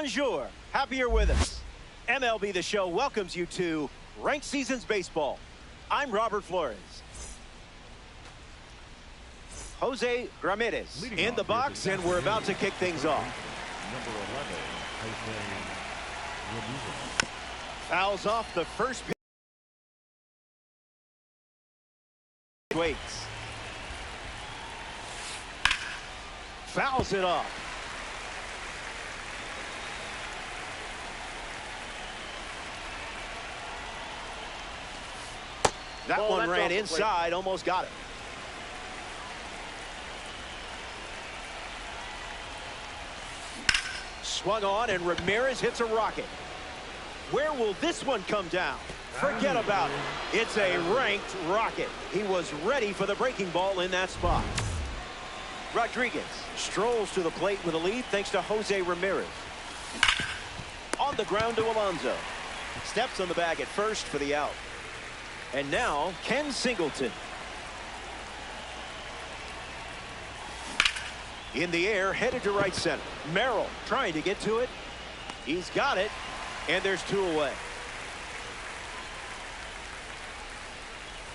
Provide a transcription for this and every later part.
Bonjour. Happy you're with us. MLB The Show welcomes you to Ranked Seasons Baseball. I'm Robert Flores. Jose Ramirez in the box, and we're about to kick things off. Number 11, Fouls off the first pitch. Waits. Fouls it off. That one ran inside, almost got it. Swung on, and Ramirez hits a rocket. Where will this one come down? Forget about it. It's a ranked rocket. He was ready for the breaking ball in that spot. Rodriguez strolls to the plate with a lead thanks to Jose Ramirez. On the ground to Alonso. Steps on the bag at first for the out. And now Ken Singleton. In the air, headed to right center. Merrill trying to get to it. He's got it, and there's two away.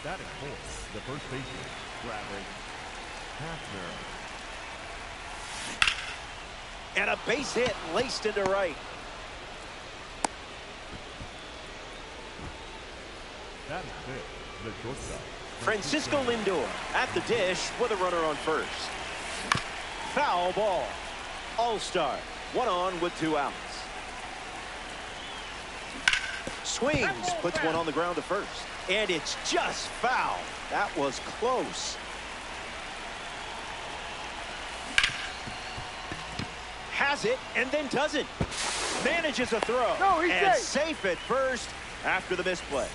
that is fourth. The first baseman, Bradley Hafner. And a base hit laced into right. That is it. The shortstop, Francisco Lindor at the dish with a runner on first. Foul ball. All-Star. One on with two outs. Swings, puts one on the ground to first. And it's just foul. That was close. Has it and then doesn't. Manages a throw. No, he's and safe. Safe at first after the misplay.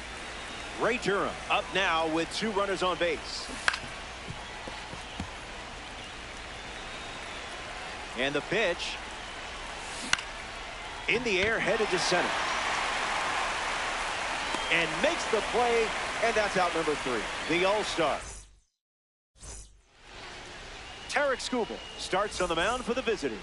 Ray Durham up now with two runners on base. And the pitch. In the air, headed to center. And makes the play, and that's out number 3. The All-Star. Tarik Skubal starts on the mound for the visitors.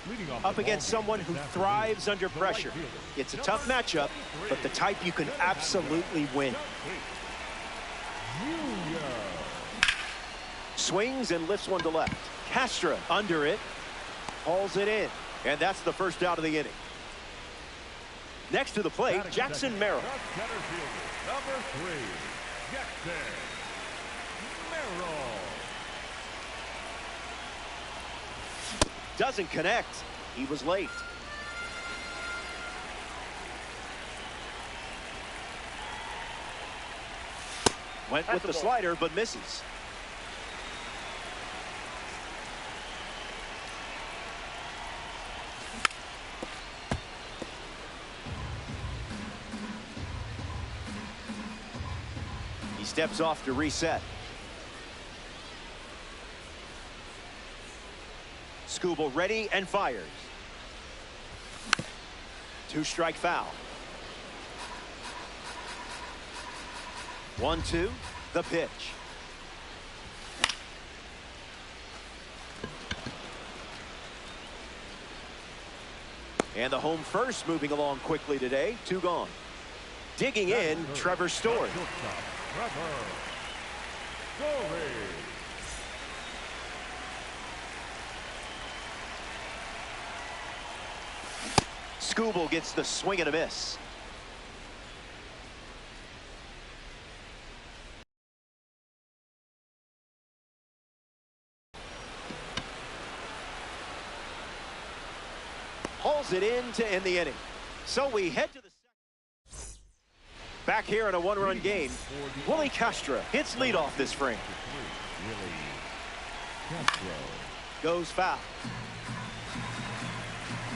leading off Up the against ball someone game who this afternoon, thrives under the pressure. right fielder, It's a tough matchup, but the type you can absolutely win. Swings and lifts one to left. Castro under it. Hauls it in. And that's the first out of the inning. Next to the plate, Jackson Merrill. Center fielder, number 3, Jackson Merrill. Doesn't connect. He was late. Went with the slider, but misses. He steps off to reset. Skubal ready and fires. 2-strike foul. 1-2, the pitch. And the home first moving along quickly today. 2 gone. Digging in, Trevor Story. Skubal gets the swing and a miss. Hauls it in to end the inning. So we head to the second. Back here in a 1-run game, Willie Castro hits leadoff this frame. Goes foul.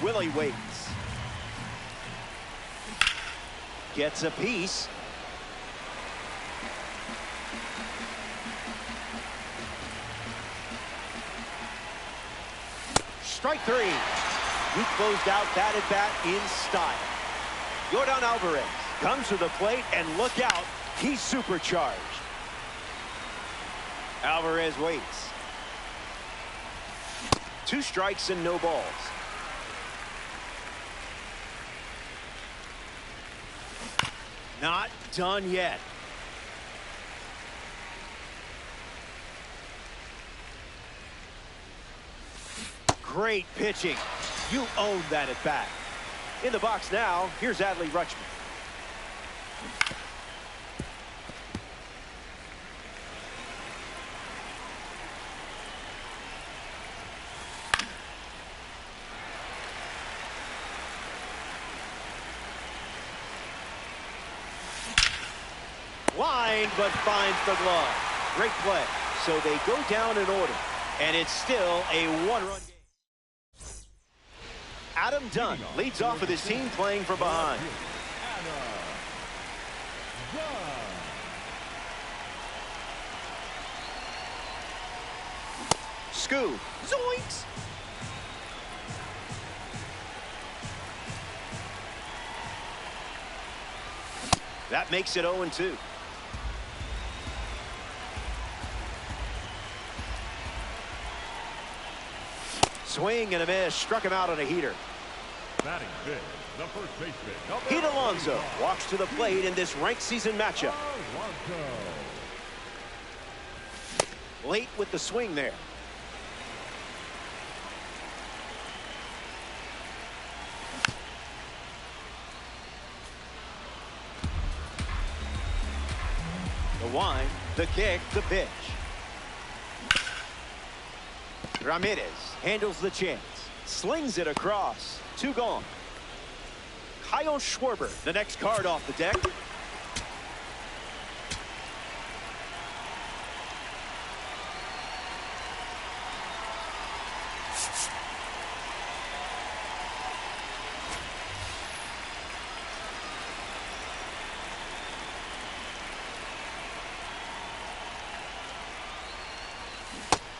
Willie waits. Gets a piece. Strike 3. He closed out that at bat in style. Yordan Alvarez comes to the plate, and look out, he's supercharged. Alvarez waits. 2 strikes and no balls. Not done yet. Great pitching. You own that at bat. In the box now, here's Adley Rutschman. Line, but finds the glove. Great play. So they go down in order, and it's still a one-run game. Adam Dunn leads off with his team playing from behind. Scoop. Zoinks! That makes it 0-2. Swing and a miss. Struck him out on a heater. Batting fifth, the first baseman. Pete Alonso walks to the plate in this ranked season matchup. Late with the swing there. The wind, the kick, the pitch. Ramirez handles the chance. Slings it across. 2 gone. Kyle Schwarber, the next card off the deck.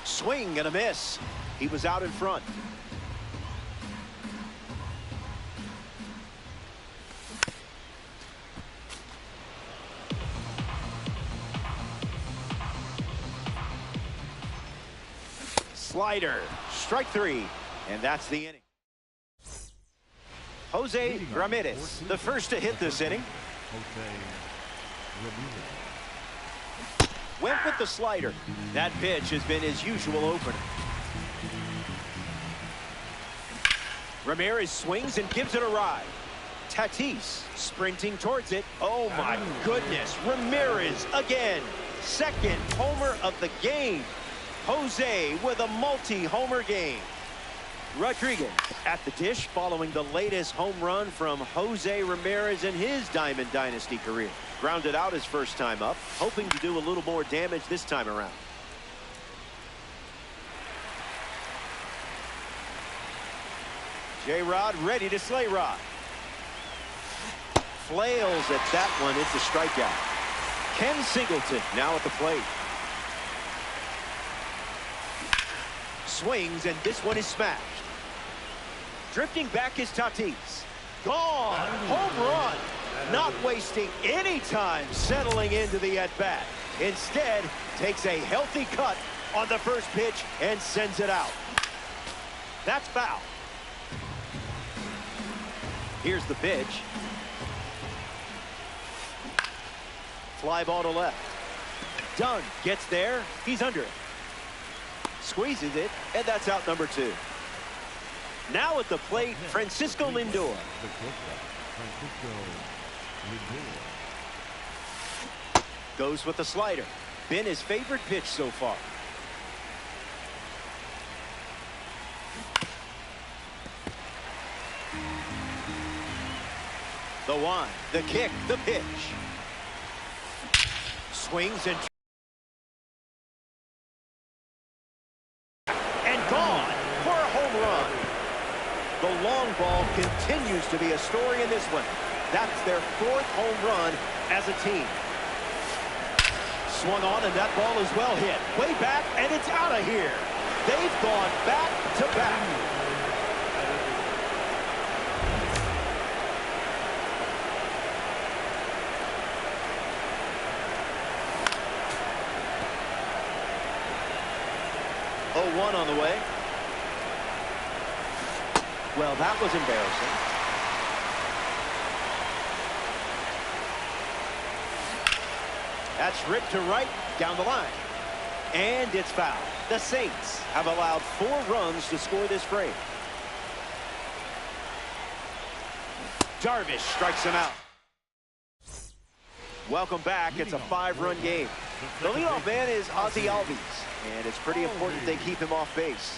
Swing and a miss. He was out in front. Slider, strike 3, and that's the inning. Jose Ramirez, the first to hit this inning. Went with the slider. That pitch has been his usual opener. Ramirez swings and gives it a ride. Tatis sprinting towards it. Oh my goodness, Ramirez again. Second homer of the game. Jose with a multi-homer game. Rodriguez at the dish following the latest home run from Jose Ramirez in his Diamond Dynasty career. Grounded out his first time up, hoping to do a little more damage this time around. J-Rod ready to slay Rod. Flails at that one. It's a strikeout. Ken Singleton now at the plate. Swings, and this one is smashed. Drifting back is Tatis. Gone. Home run. Not wasting any time settling into the at-bat. Instead, takes a healthy cut on the first pitch and sends it out. That's foul. Here's the pitch. Fly ball to left. Dunn gets there. He's under it. Squeezes it, and that's out number 2. Now at the plate, Francisco Lindor. Goes with the slider. Been his favorite pitch so far. The wind, the kick, the pitch. Swings and gone for a home run. The long ball continues to be a story in this one. That's their 4th home run as a team. Swung on, and that ball is well hit. Way back, and it's out of here. They've gone back to back. One on the way. Well, that was embarrassing. That's ripped to right, down the line. And it's fouled. The Saints have allowed 4 runs to score this frame. Darvish strikes him out. Welcome back. It's a 5-run game. The leadoff man is Ozzie Albies, and it's pretty important they keep him off base.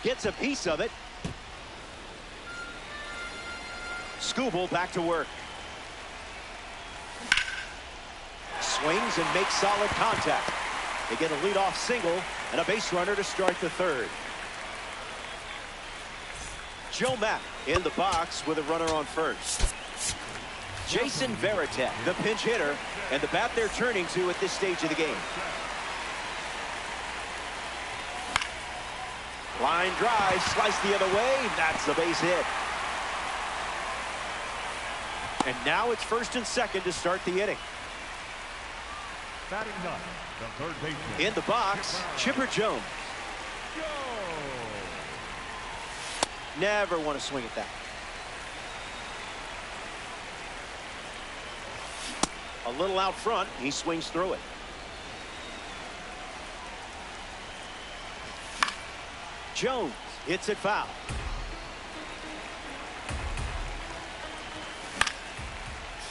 Gets a piece of it. Skubal back to work. Swings and makes solid contact. They get a leadoff single and a base runner to start the 3rd. Joe Mack in the box with a runner on first. Jason Varitek, the pinch hitter, and the bat they're turning to at this stage of the game. Line drive, sliced the other way. That's a base hit. And now it's 1st and 2nd to start the inning. Batting ninth, the 3rd baseman. In the box, Chipper Jones. Never want to swing at that. A little out front, he swings through it. Jones hits it foul.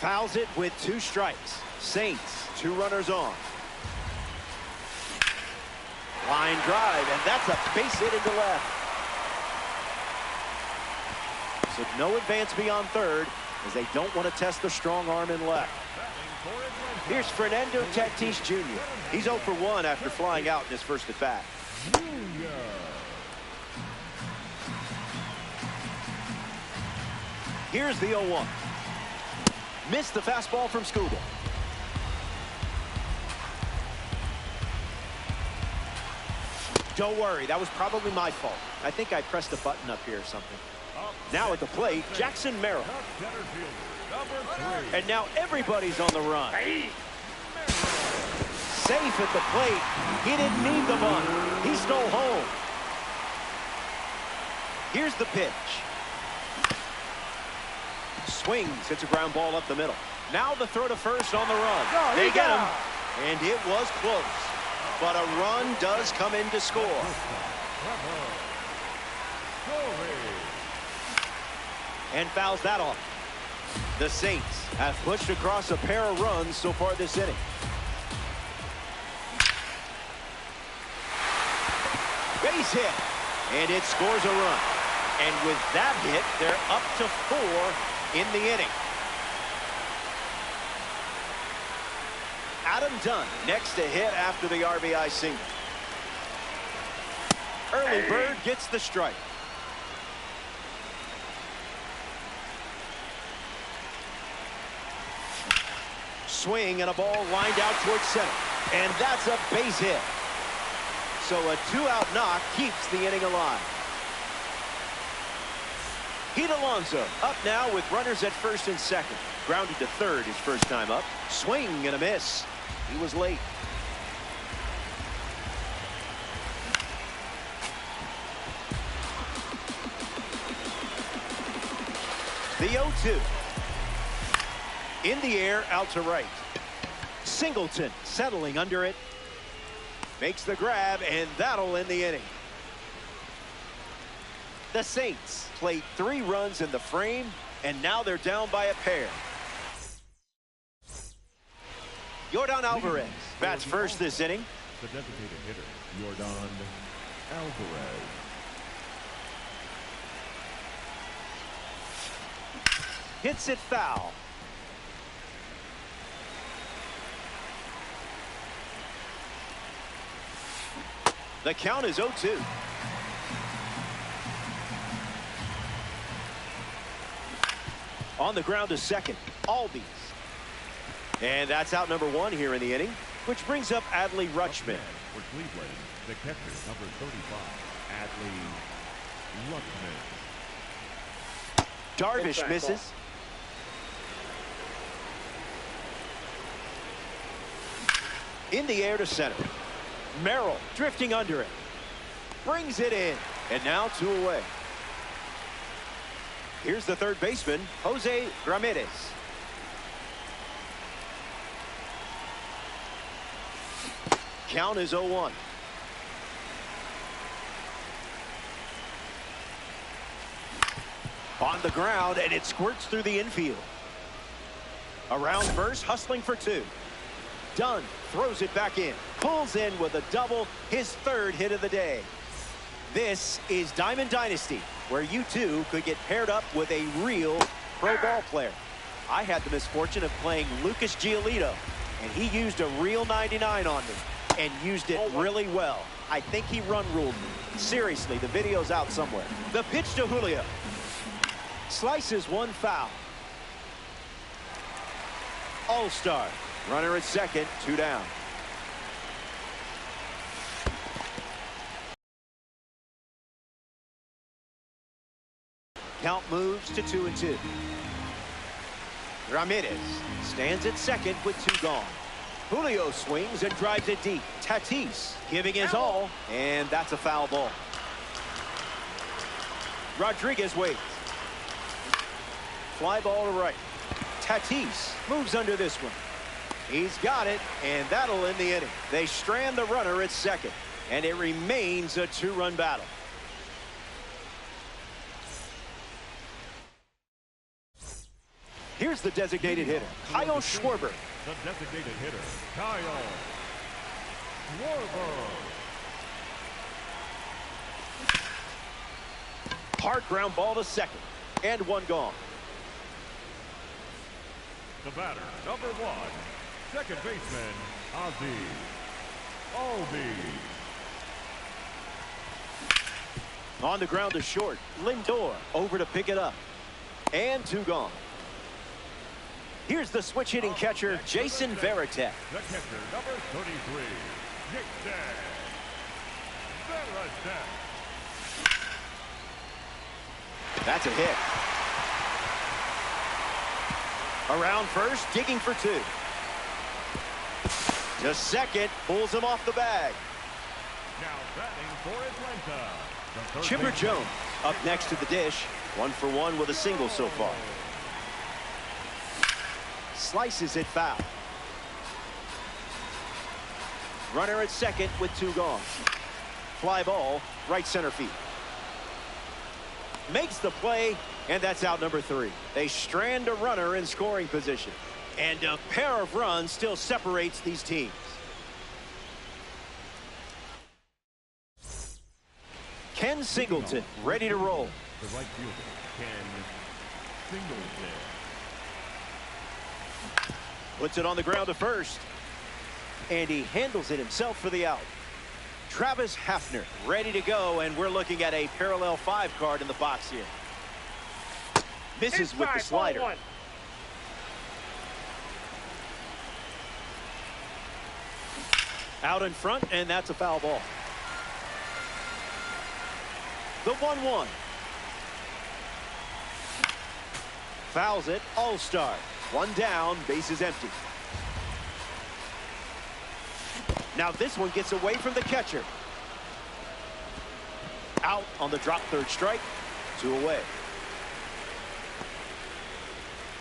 Fouls it with 2 strikes. Saints, 2 runners on. Line drive, and that's a base hit into left. So no advance beyond 3rd, as they don't want to test the strong arm in left. Here's Fernando Tatis Jr. He's 0 for 1 after flying out in his first at bat. Here's the 0-1. Missed the fastball from Skubal. Don't worry, that was probably my fault. I think I pressed a button up here or something. Now at the plate, Jackson Merrill. And now everybody's on the run. Safe at the plate. He didn't need the bunt. He stole home. Here's the pitch. Swings, hits a ground ball up the middle. Now the throw to first on the run. They get him. And it was close. But a run does come in to score. And fouls that off. The Saints have pushed across a pair of runs so far this inning. Base hit. And it scores a run. And with that hit, they're up to 4 in the inning. Adam Dunn next to hit after the RBI single. Early bird gets the strike. Swing and a ball lined out towards center. And that's a base hit. So a 2-out knock keeps the inning alive. Pete Alonso up now with runners at 1st and 2nd. Grounded to 3rd his first time up. Swing and a miss. He was late. The 0-2. In the air, out to right. Singleton settling under it. Makes the grab, and that'll end the inning. The Saints played 3 runs in the frame, and now they're down by a pair. Yordan Alvarez bats first this inning. The designated hitter, Yordan Alvarez. Hits it foul. The count is 0-2. On the ground to second, Albies. And that's out number 1 here in the inning, which brings up Adley Rutschman. For Cleveland, the catcher, number 35, Adley Rutschman. Darvish misses. In the air to center. Merrill drifting under it. Brings it in. And now 2 away. Here's the third baseman, Jose Ramirez. Count is 0-1. On the ground, and it squirts through the infield. Around first, hustling for 2. Dunn throws it back in. Pulls in with a double, his 3rd hit of the day. This is Diamond Dynasty, where you too could get paired up with a real pro ball player. I had the misfortune of playing Lucas Giolito, and he used a real 99 on me and used it really well. I think he run ruled me. Seriously, the video's out somewhere. The pitch to Julio. Slices one foul. All-star. Runner at second, 2 down. Count moves to 2-2. Ramirez stands at second with 2 gone. Julio swings and drives it deep. Tatis giving his all, and that's a foul ball. Rodriguez waits. Fly ball to right. Tatis moves under this one. He's got it, and that'll end the inning. They strand the runner at second, and it remains a 2-run battle. Here's the designated hitter, Kyle Schwarber. The designated hitter, Kyle Schwarber. Hard ground ball to second, and 1 gone. The batter, number 1, second baseman, Ozzie Albies. On the ground to short, Lindor over to pick it up, and 2 gone. Here's the switch-hitting catcher, Jason Varitek. The catcher, number 33, Jason Varitek. That's a hit. Around first, digging for 2. To second, pulls him off the bag. Now batting for Atlanta. Chipper Jones up next to the dish. 1 for 1 with a single so far. Slices it foul. Runner at second with 2 gone. Fly ball, right center field. Makes the play, and that's out number 3. They strand a runner in scoring position. And a pair of runs still separates these teams. Ken Singleton ready to roll. The right fielder, Ken Singleton. Puts it on the ground to first. And he handles it himself for the out. Travis Hafner ready to go, and we're looking at a parallel 5 card in the box here. Misses with the slider. Out in front, and that's a foul ball. The 1-1. Fouls it, all-star. 1 down, base is empty. Now this one gets away from the catcher. Out on the drop, 3rd strike. 2 away.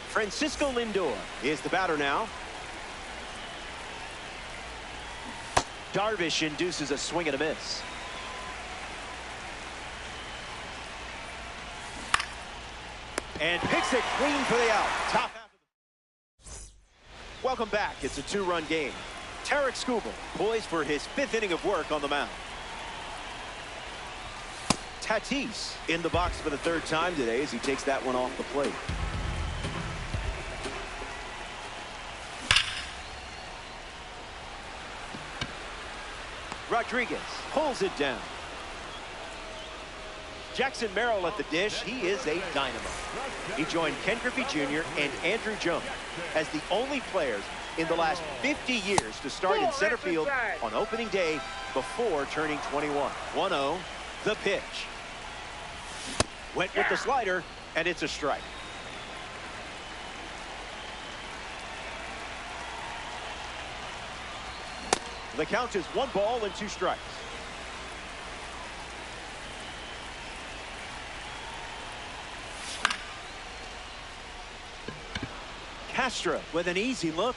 Francisco Lindor is the batter now. Darvish induces a swing and a miss. And picks it clean for the out. Top half of the... Welcome back. It's a 2-run game. Tarek Skubal poised for his 5th inning of work on the mound. Tatis in the box for the 3rd time today as he takes that one off the plate. Rodriguez pulls it down. Jackson Merrill at the dish. He is a dynamo. He joined Ken Griffey Jr. and Andrew Jones as the only players in the last 50 years to start in center field on opening day before turning 21. 1-0, the pitch. Went with the slider, and it's a strike. The count is 1 ball and 2 strikes. Castro with an easy look.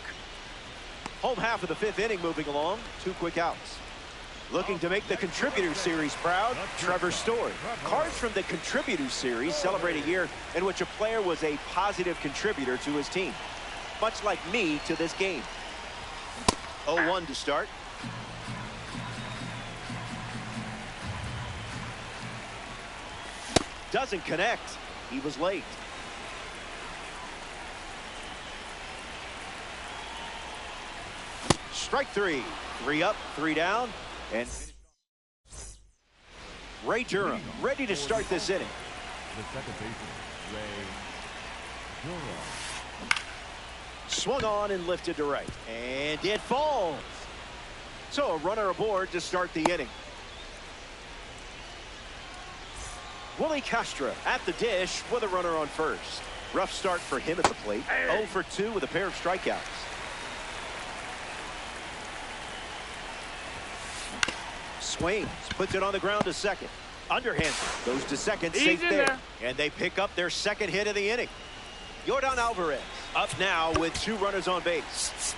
Home half of the 5th inning moving along. 2 quick outs. Looking to make the Contributor Series proud, Trevor Story. Cards from the Contributor Series celebrate a year in which a player was a positive contributor to his team. Much like me to this game. 0-1 to start. Doesn't connect. He was late. Strike 3. 3 up, 3 down. And Ray Durham ready to start this inning. The second baseman, Ray Durham. Swung on and lifted to right. And it falls. So a runner aboard to start the inning. Willie Castro at the dish with a runner on first. Rough start for him at the plate. 0 for 2 with a pair of strikeouts. Swings, puts it on the ground to second. Underhand goes to second, safe there. And they pick up their second hit of the inning. Yordan Alvarez up now with 2 runners on base.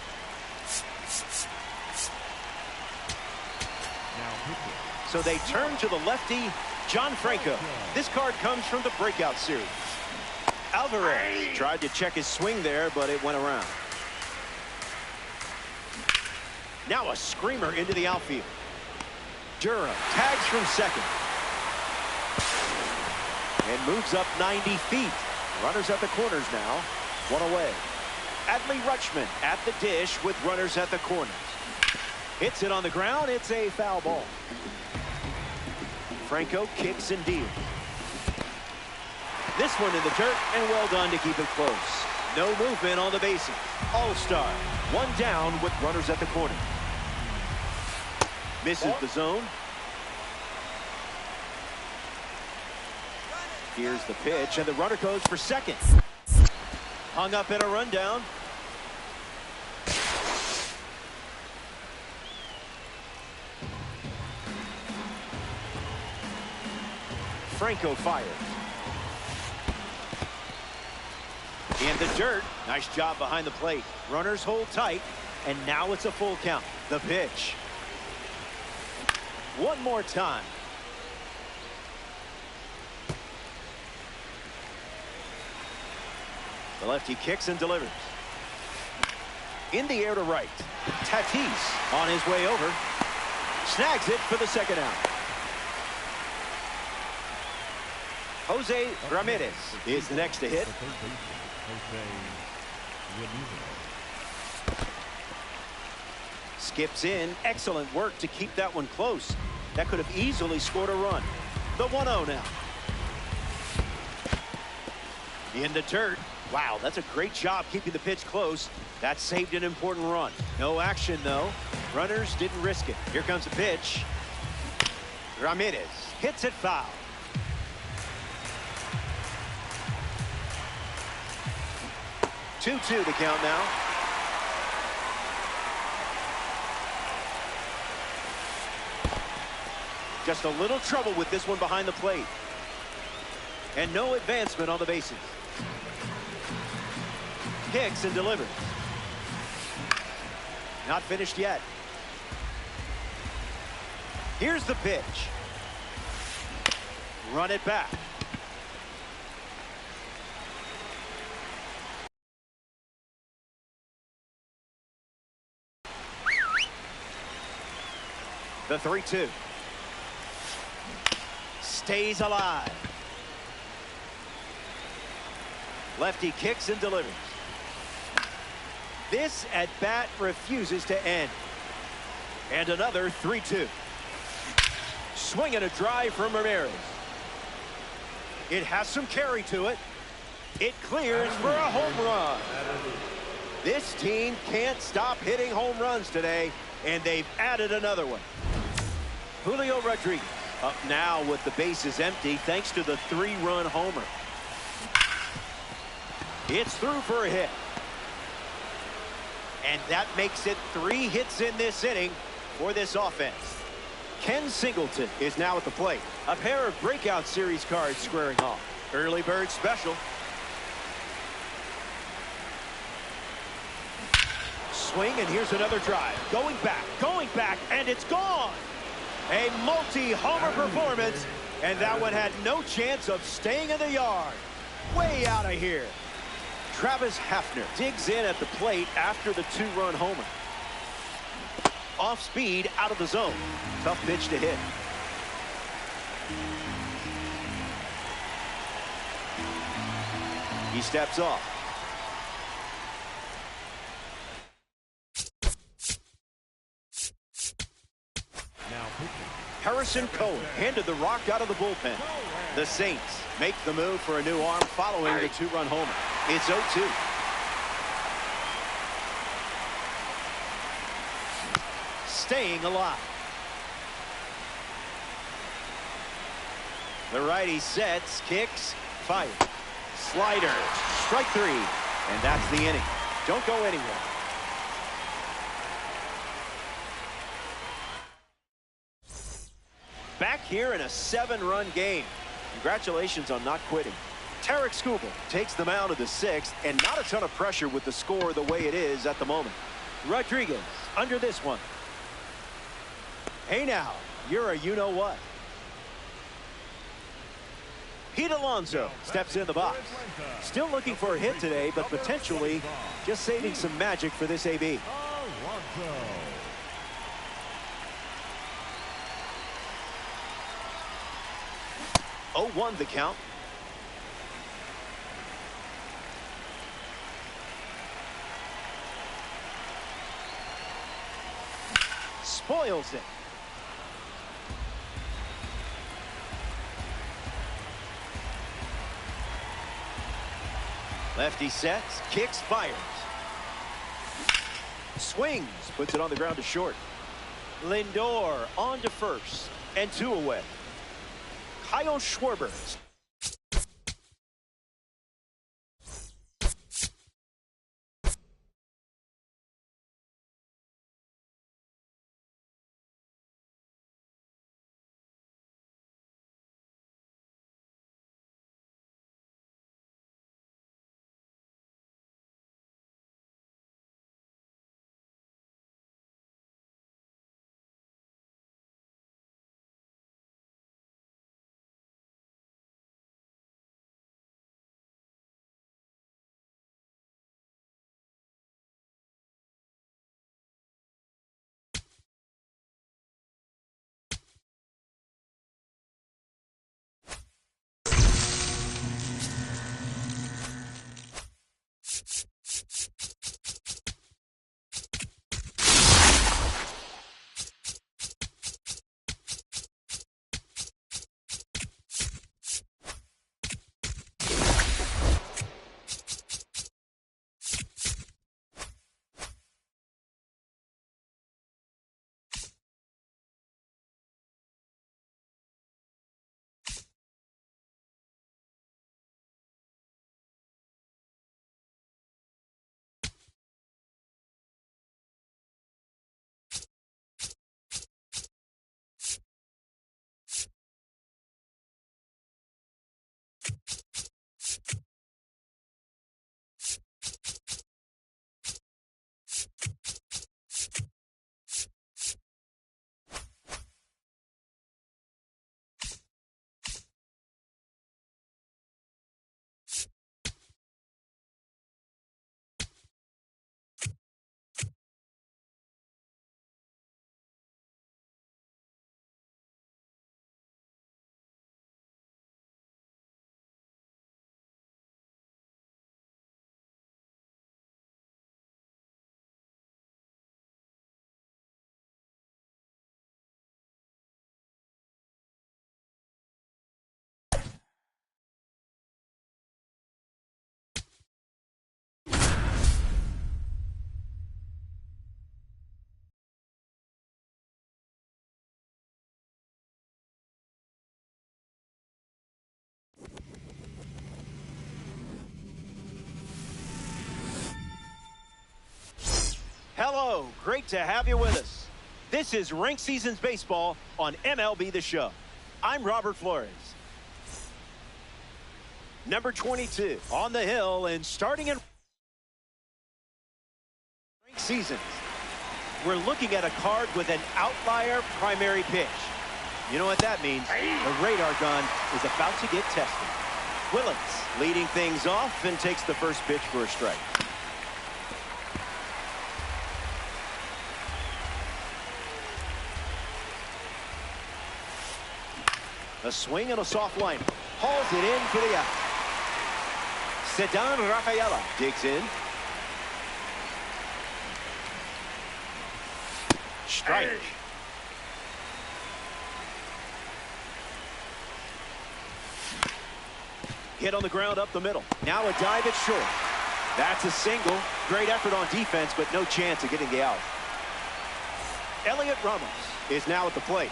So they turn to the lefty, John Franco. This card comes from the breakout series. Alvarez tried to check his swing there, but it went around. Now a screamer into the outfield. Durham tags from second. And moves up 90 feet. Runners at the corners now. 1 away. Adley Rutschman at the dish with runners at the corners. Hits it on the ground. It's a foul ball. Franco kicks and deals. This one in the dirt, and well done to keep it close. No movement on the bases. All-star. 1 down with runners at the corner. Misses the zone. Here's the pitch, and the runner goes for second. Hung up in a rundown. Franco fires. In the dirt. Nice job behind the plate. Runners hold tight, and now it's a full count. The pitch. One more time. The lefty kicks and delivers. In the air to right. Tatis on his way over. Snags it for the second out. Jose Ramirez is the next to hit. Skips in. Excellent work to keep that one close. That could have easily scored a run. The 1-0 now. In the dirt. Wow, that's a great job keeping the pitch close. That saved an important run. No action, though. Runners didn't risk it. Here comes the pitch. Ramirez hits it foul. Two-two the count now. Just a little trouble with this one behind the plate. And no advancement on the bases. Kicks and delivers. Not finished yet. Here's the pitch. Run it back. The 3-2. Stays alive. Lefty kicks and delivers. This at bat refuses to end. And another 3-2. Swing and a drive from Ramirez. It has some carry to it. It clears for a home run. This team can't stop hitting home runs today, and they've added another one. Julio Rodriguez up now with the bases empty thanks to the 3-run homer. It's through for a hit. And that makes it 3 hits in this inning for this offense. Ken Singleton is now at the plate. A pair of breakout series cards squaring off. Early bird special. swing, and here's another drive. Going back, and it's gone. A multi-homer performance, and that one had no chance of staying in the yard. Way out of here. Travis Hafner digs in at the plate after the two-run homer. Off speed, out of the zone. Tough pitch to hit. He steps off. Now pitching. Harrison Cohen handed the rock out of the bullpen. The Saints make the move for a new arm following the two-run homer. It's 0-2. Staying alive. The righty sets, kicks, fires. Slider, strike three, and that's the inning. Don't go anywhere. Back here in a 7-run game. Congratulations on not quitting. Tarek Skubal takes the mound of the 6th, and not a ton of pressure with the score the way it is at the moment. Rodriguez under this one. Hey now, you're a you-know-what. Pete Alonso steps in the box. Still looking for a hit today, but potentially just saving some magic for this AB. 0-1 the count. Spoils it. Lefty sets, kicks, fires. Swings, puts it on the ground to short. Lindor on to first, and 2 away. Kyle Schwarber. Hello, great to have you with us. This is Ranked Seasons Baseball on MLB The Show. I'm Robert Flores. Number 22 on the hill and starting in Ranked seasons. We're looking at a card with an outlier primary pitch. You know what that means? The radar gun is about to get tested. Willits leading things off and takes the first pitch for a strike. A swing and a soft line. Hauls it in for the out. Sedan Rafaela digs in. Strike. Hit on the ground up the middle. Now a dive at short. That's a single. Great effort on defense, but no chance of getting the out. Elliot Ramos is now at the plate.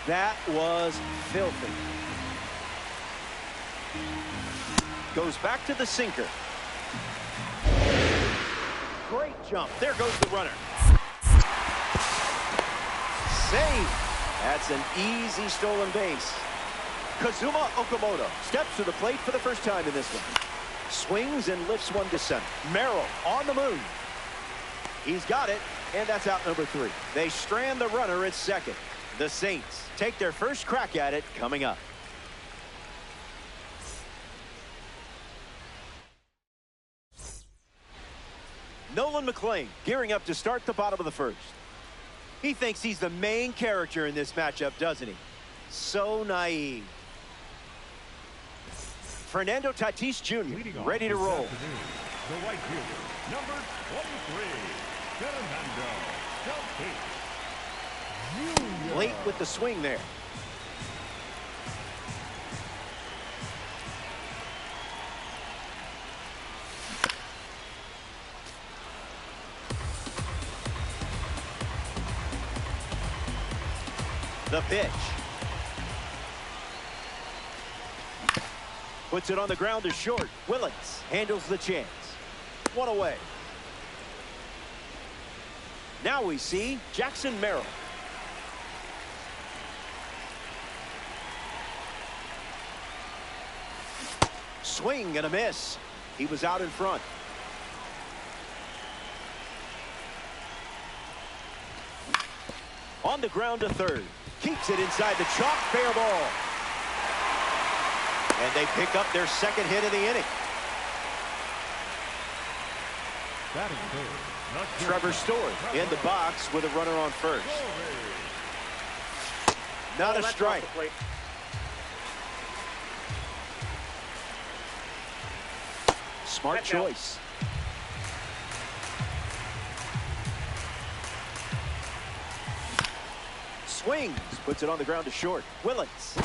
That was filthy. Goes back to the sinker. Great jump. There goes the runner. Save. That's an easy stolen base. Kazuma Okamoto steps to the plate for the first time in this one. Swings and lifts one to center. Merrill on the move. He's got it, and that's out number 3. They strand the runner at second. The Saints take their first crack at it coming up. Nolan McLean gearing up to start the bottom of the first. He thinks he's the main character in this matchup, doesn't he? So naive. Fernando Tatis Jr. ready to roll. The right fielder, number 23, Fernando Tatis Jr. Late with the swing there. The pitch. Puts it on the ground to short. Willits handles the chance. One away. Now we see Jackson Merrill. Swing and a miss. He was out in front. On the ground to third. Keeps it inside the chalk. Fair ball. And they pick up their second hit of the inning. Trevor Story in the box with a runner on first. Not a strike. Smart choice. Swings, puts it on the ground to short. Willits.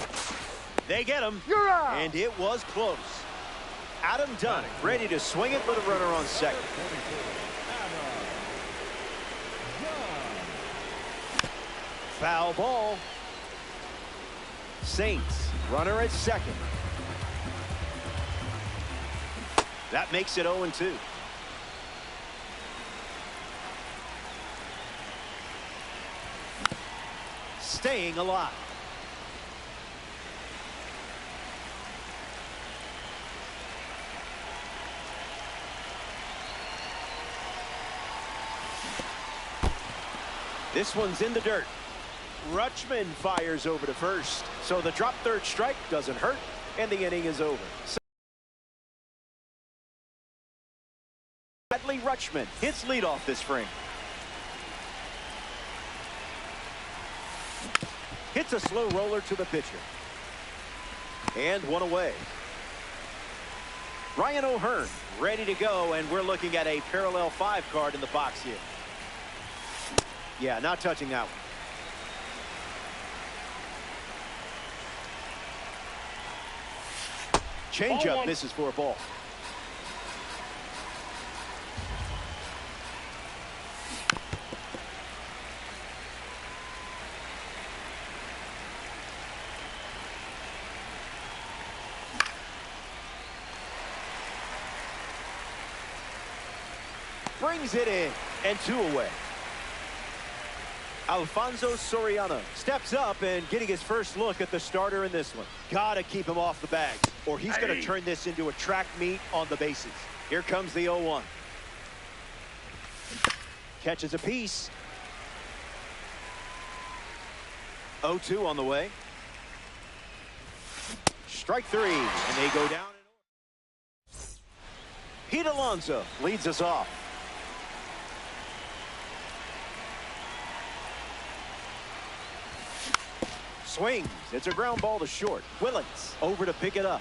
They get him, and it was close. Adam Dunn ready to swing it with a runner on second. Foul ball. Saints, runner at second. That makes it 0-2. Staying alive. This one's in the dirt. Rutschman fires over to first. So the drop third strike doesn't hurt, and the inning is over. Bradley Rutschman hits leadoff this frame. Hits a slow roller to the pitcher. And one away. Ryan O'Hearn ready to go, and we're looking at a parallel 5 card in the box here. Yeah, not touching that one. Changeup misses for a ball. Brings it in, and 2 away. Alfonso Soriano steps up and getting his first look at the starter in this one. Gotta keep him off the bag, or he's gonna turn this into a track meet on the bases. Here comes the 0-1. Catches a piece. 0-2 on the way. Strike three, and they go down. Pete Alonso leads us off. Swings. It's a ground ball to short. Willits over to pick it up.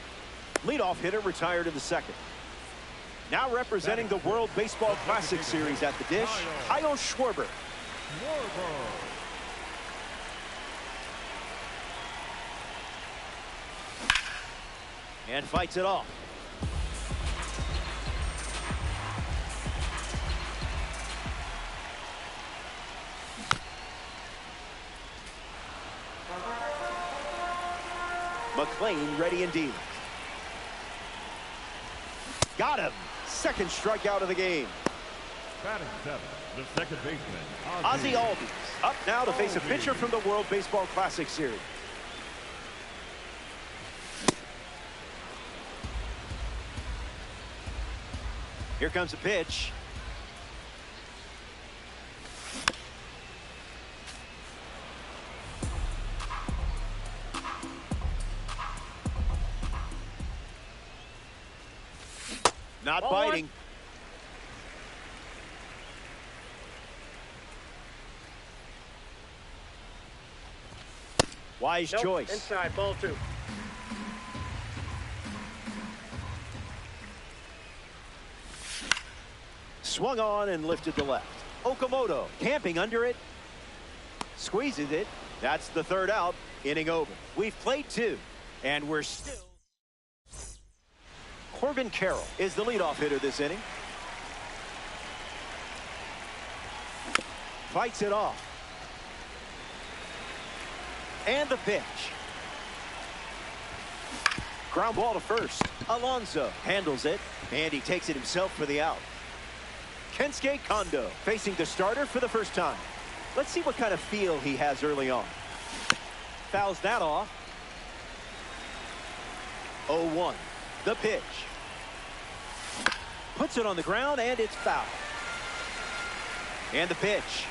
Leadoff hitter retired in the second. Now representing the World Baseball Classic Series at the dish, Kyle Schwarber. And fights it off. McLean ready and dealing. Got him. Second strikeout of the game. Batting seventh, the second baseman, Ozzie Albies up now to face a pitcher from the World Baseball Classic Series. Here comes a pitch. Not biting. Wise choice. Inside, ball two. Swung on and lifted to left. Okamoto camping under it. Squeezes it. That's the third out. Inning over. We've played two, and we're still. Corbin Carroll is the leadoff hitter this inning. Fights it off. And the pitch. Ground ball to first. Alonso handles it, and he takes it himself for the out. Kensuke Kondo facing the starter for the first time. Let's see what kind of feel he has early on. Fouls that off. 0-1. The pitch. Puts it on the ground, and it's foul. And the pitch.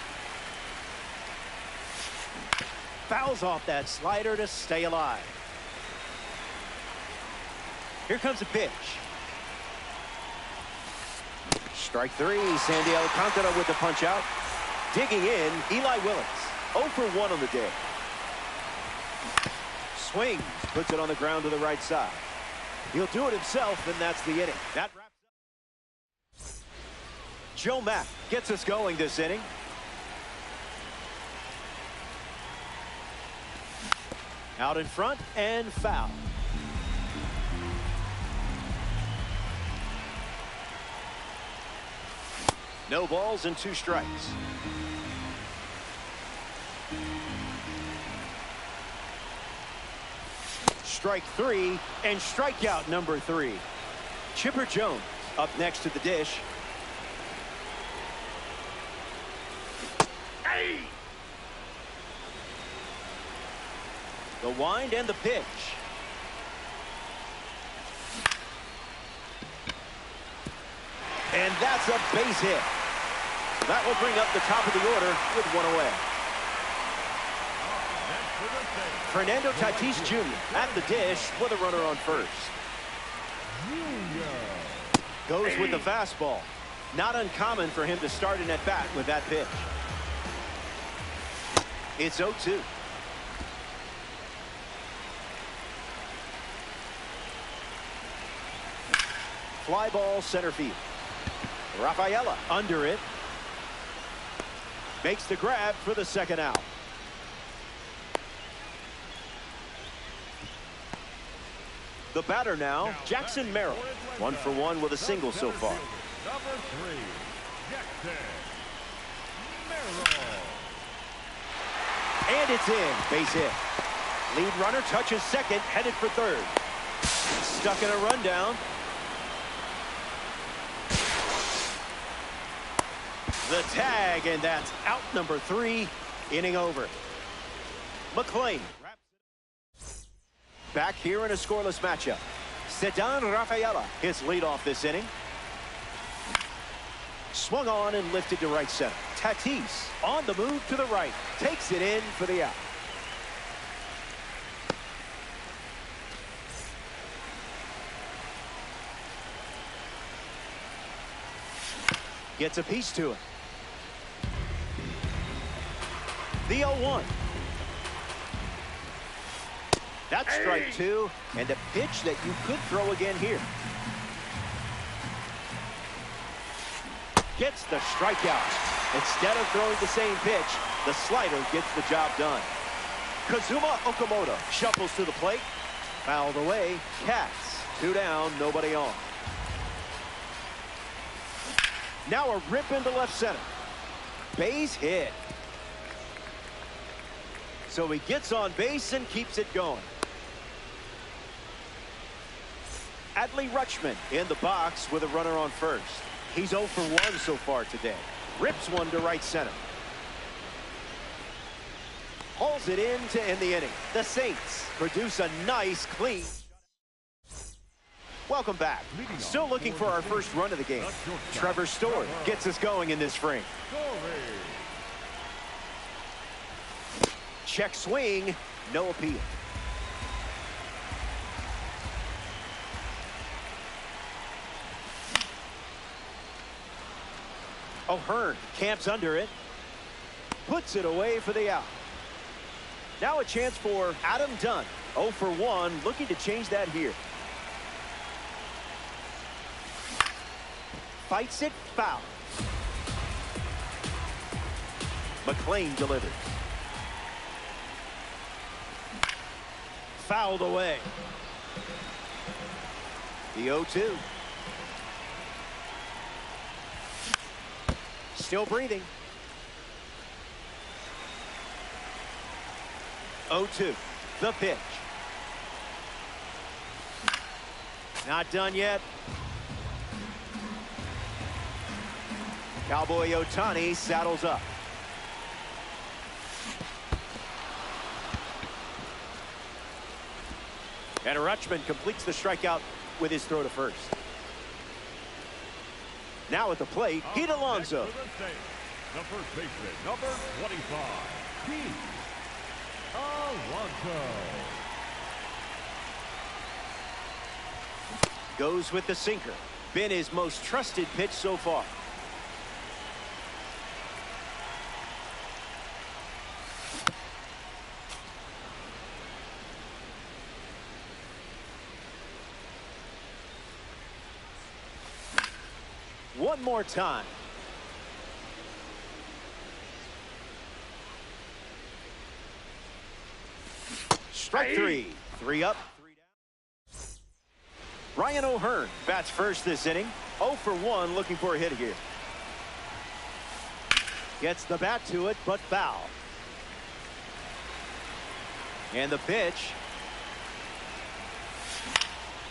Fouls off that slider to stay alive. Here comes a pitch. Strike three. Sandy Alcantara with the punch out. Digging in, Eli Willits. 0 for 1 on the day. Swings. Puts it on the ground to the right side. He'll do it himself, and that's the inning. That wraps up. Joe Mack gets us going this inning. Out in front and foul. No balls and 2 strikes. Strike 3 and strikeout number 3. Chipper Jones up next to the dish. Hey! The wind and the pitch. And that's a base hit. That will bring up the top of the order with 1 away. Fernando Tatis Jr. at the dish with a runner on first. Goes with the fastball. Not uncommon for him to start an at-bat with that pitch. It's 0-2. Fly ball center field. Rafaela under it. Makes the grab for the second out. The batter now, Jackson Merrill. 1 for 1 with a single so far. Number 3, Jackson Merrill. And it's in. Base hit. Lead runner touches second, headed for third. Stuck in a rundown. The tag, and that's out number 3. Inning over. McLean back here in a scoreless matchup. Ceddanne Rafaela his lead off this inning. Swung on and lifted to right center. Tatis on the move to the right. Takes it in for the out. Gets a piece to it. The 0-1. That's strike two, and a pitch that you could throw again here. Gets the strikeout. Instead of throwing the same pitch, the slider gets the job done. Kazuma Okamoto shuffles to the plate. Fouled away. Cats. 2 down, nobody on. Now a rip into left center. Base hit. So he gets on base and keeps it going. Adley Rutschman in the box with a runner on first. He's 0 for 1 so far today. Rips one to right center. Hauls it in to end the inning. The Saints produce a nice clean. Welcome back. Still looking for our first run of the game. Trevor Story gets us going in this frame. Check swing. No appeal. O'Hearn camps under it. Puts it away for the out. Now a chance for Adam Dunn. 0 for 1, looking to change that here. Fights it foul. McLean delivers. Fouled away. The 0-2. Still breathing. 0-2. The pitch. Not done yet. Cowboy Ohtani saddles up. And Rutschman completes the strikeout with his throw to first. Now at the plate, Pete Alonso. The first baseman, number 25, Pete Alonso. Goes with the sinker. Been his most trusted pitch so far. One more time. Strike three. 3 up, 3 down. Ryan O'Hearn bats first this inning. 0 for 1, looking for a hit here. Gets the bat to it, but foul. And the pitch.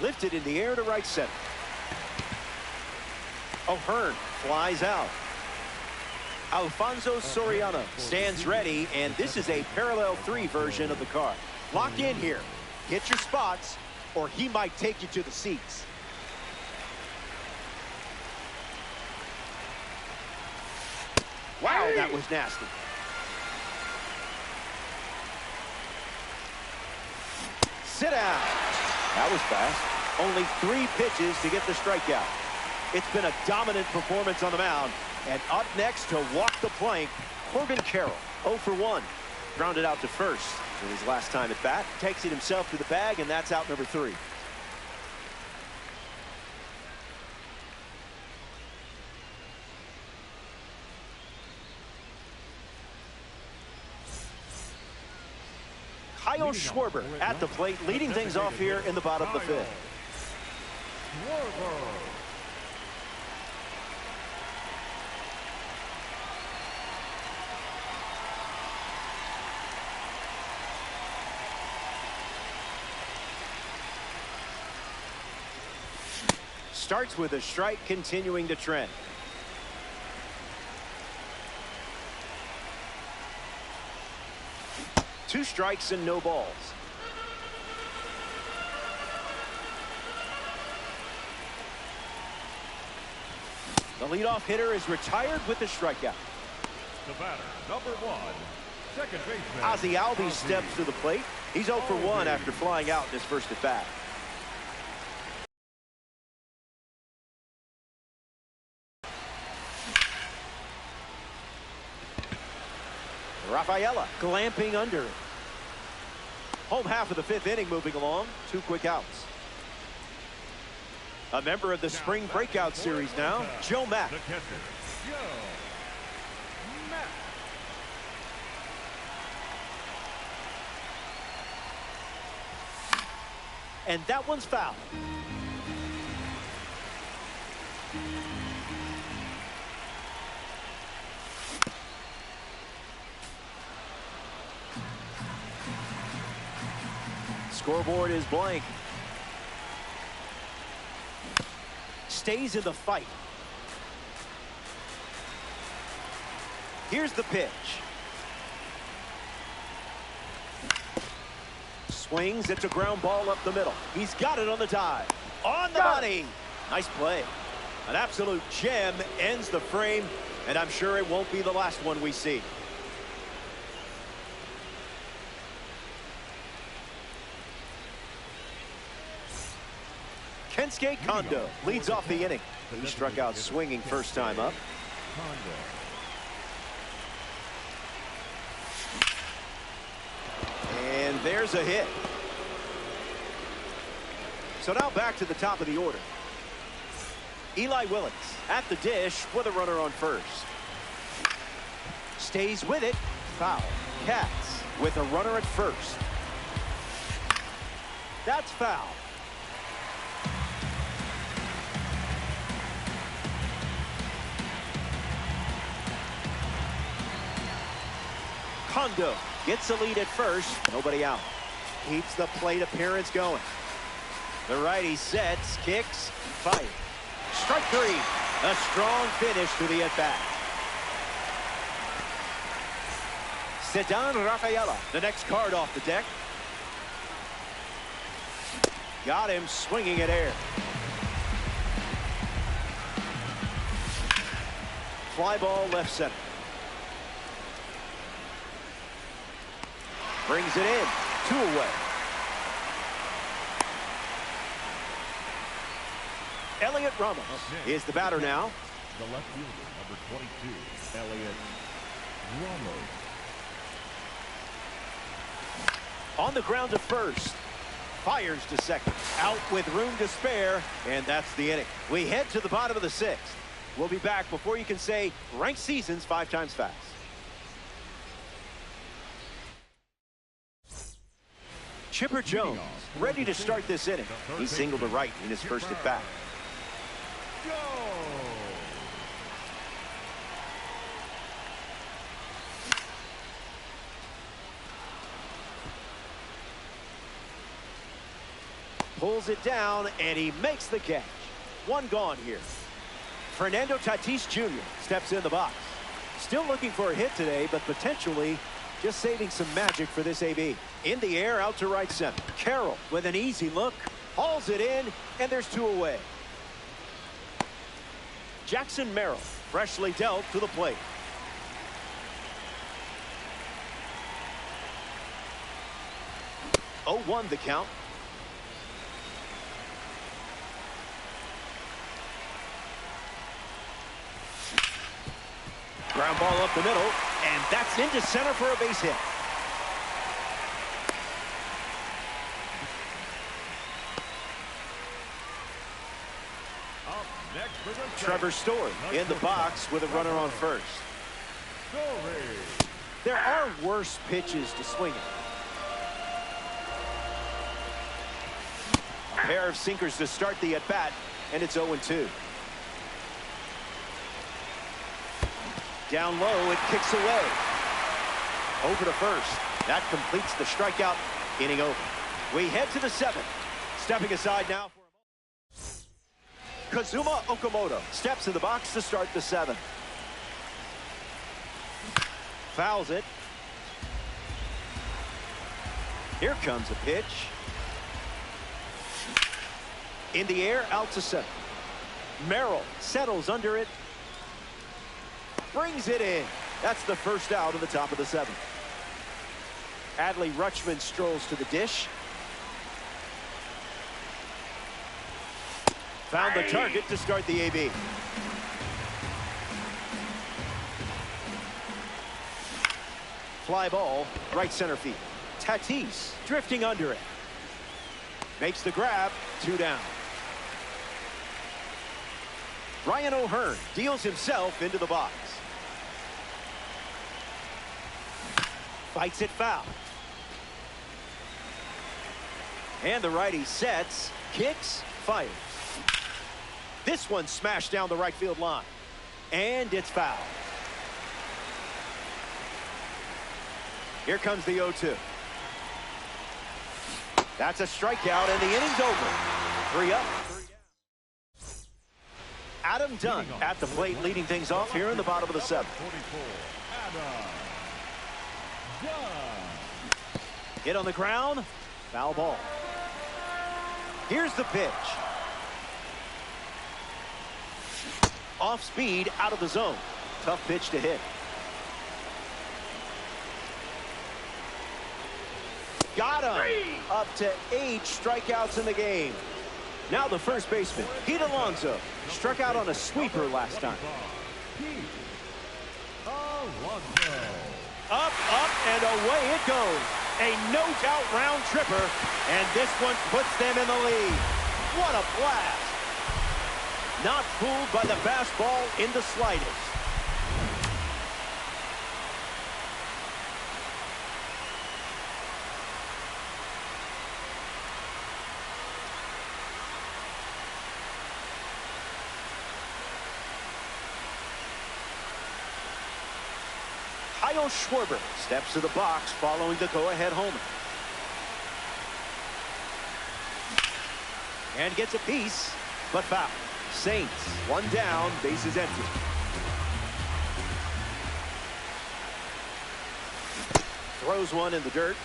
Lifted in the air to right center. O'Hearn flies out. Alfonso Soriano stands ready, and this is a parallel 3 version of the card. Lock in here. Get your spots, or he might take you to the seats. Wow, that was nasty. Sit down. That was fast. Only 3 pitches to get the strikeout. It's been a dominant performance on the mound. And up next to walk the plank, Corbin Carroll. 0 for 1. Grounded out to first for his last time at bat. Takes it himself to the bag, and that's out number 3. Kyle Schwarber at the plate, leading things off here in the bottom of the 5th. Starts with a strike, continuing the trend. Two strikes and no balls. The leadoff hitter is retired with the strikeout. The batter, number 1, second baseman. Ozzie Albies steps to the plate. He's 0 for 1 after flying out in his first at bat. Rafaela glamping under it. Home half of the 5th inning moving along. 2 quick outs. A member of the spring breakout series now, Joe Mack. The catcher, Joe Mack. And that one's foul. Scoreboard is blank. Stays in the fight. Here's the pitch. Swings. It's a ground ball up the middle. He's got it on the dive. On the money. Nice play. An absolute gem ends the frame, and I'm sure it won't be the last one we see. Kensuke Kondo leads off the inning. He struck out swinging first time up. And there's a hit. So now back to the top of the order. Eli Willits at the dish with a runner on first. Stays with it. Foul. Cats with a runner at first. That's foul. Kondo gets the lead at first. Nobody out. Keeps the plate appearance going. The righty sets, kicks, fight. Strike 3. A strong finish to the at-bat. Ceddanne Rafaela, the next card off the deck. Got him swinging at air. Fly ball left center. Brings it in. 2 away. Elliot Ramos is the batter now. The left fielder, number 22, Elliot Ramos. On the ground to first. Fires to second. Out with room to spare. And that's the inning. We head to the bottom of the 6th. We'll be back before you can say ranked seasons 5 times fast. Chipper Jones ready to start this inning. He singled to right in his first at bat. Pulls it down and he makes the catch. 1 gone here. Fernando Tatis Jr. steps in the box. Still looking for a hit today, but potentially just saving some magic for this AB. In the air, out to right center. Carroll with an easy look. Hauls it in, and there's 2 away. Jackson Merrill, freshly dealt to the plate. Oh, 1 the count. Ground ball up the middle, and that's into center for a base hit. Trevor Story in the box with a runner on first. There are worse pitches to swing at. A pair of sinkers to start the at-bat, and it's 0-2. Down low, it kicks away. Over to first. That completes the strikeout. Inning over. We head to the 7th. Stepping aside now for a moment. Kazuma Okamoto steps in the box to start the 7th. Fouls it. Here comes a pitch. In the air, out to center. Merrill settles under it brings it in. That's the first out of the top of the seventh. Adley Rutschman strolls to the dish. Found the target to start the AB. Fly ball, right center field. Tatis drifting under it. Makes the grab, 2 down. Ryan O'Hearn deals himself into the box. Fights it foul. And the righty sets, kicks, fires. This one smashed down the right field line. And it's foul. Here comes the 0-2. That's a strikeout, and the inning's over. 3 up. Adam Dunn at the plate, leading things off here in the bottom of the seventh. Hit on the ground. Foul ball. Here's the pitch. Off speed, out of the zone. Tough pitch to hit. Got him. Up to 8 strikeouts in the game. Now the first baseman, Pete Alonso, struck out on a sweeper last time. Up, and away it goes. A no-doubt round tripper, and this one puts them in the lead. What a blast. Not fooled by the fastball in the slightest. Kyle Schwarber steps to the box following the go-ahead homer. And gets a piece, but foul. Saints, 1 down, bases empty. Throws one in the dirt.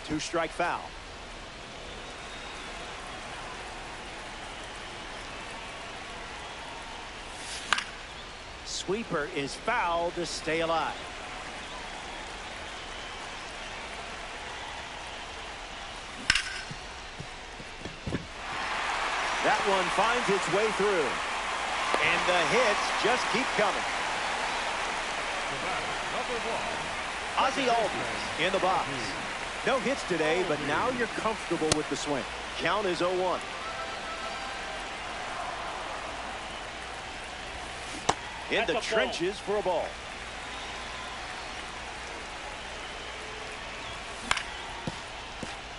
Two-strike foul. Sweeper is foul to stay alive. That one finds its way through. And the hits just keep coming. Ozzie Albies in the box. No hits today, but now you're comfortable with the swing. Count is 0-1. In the trenches for a ball.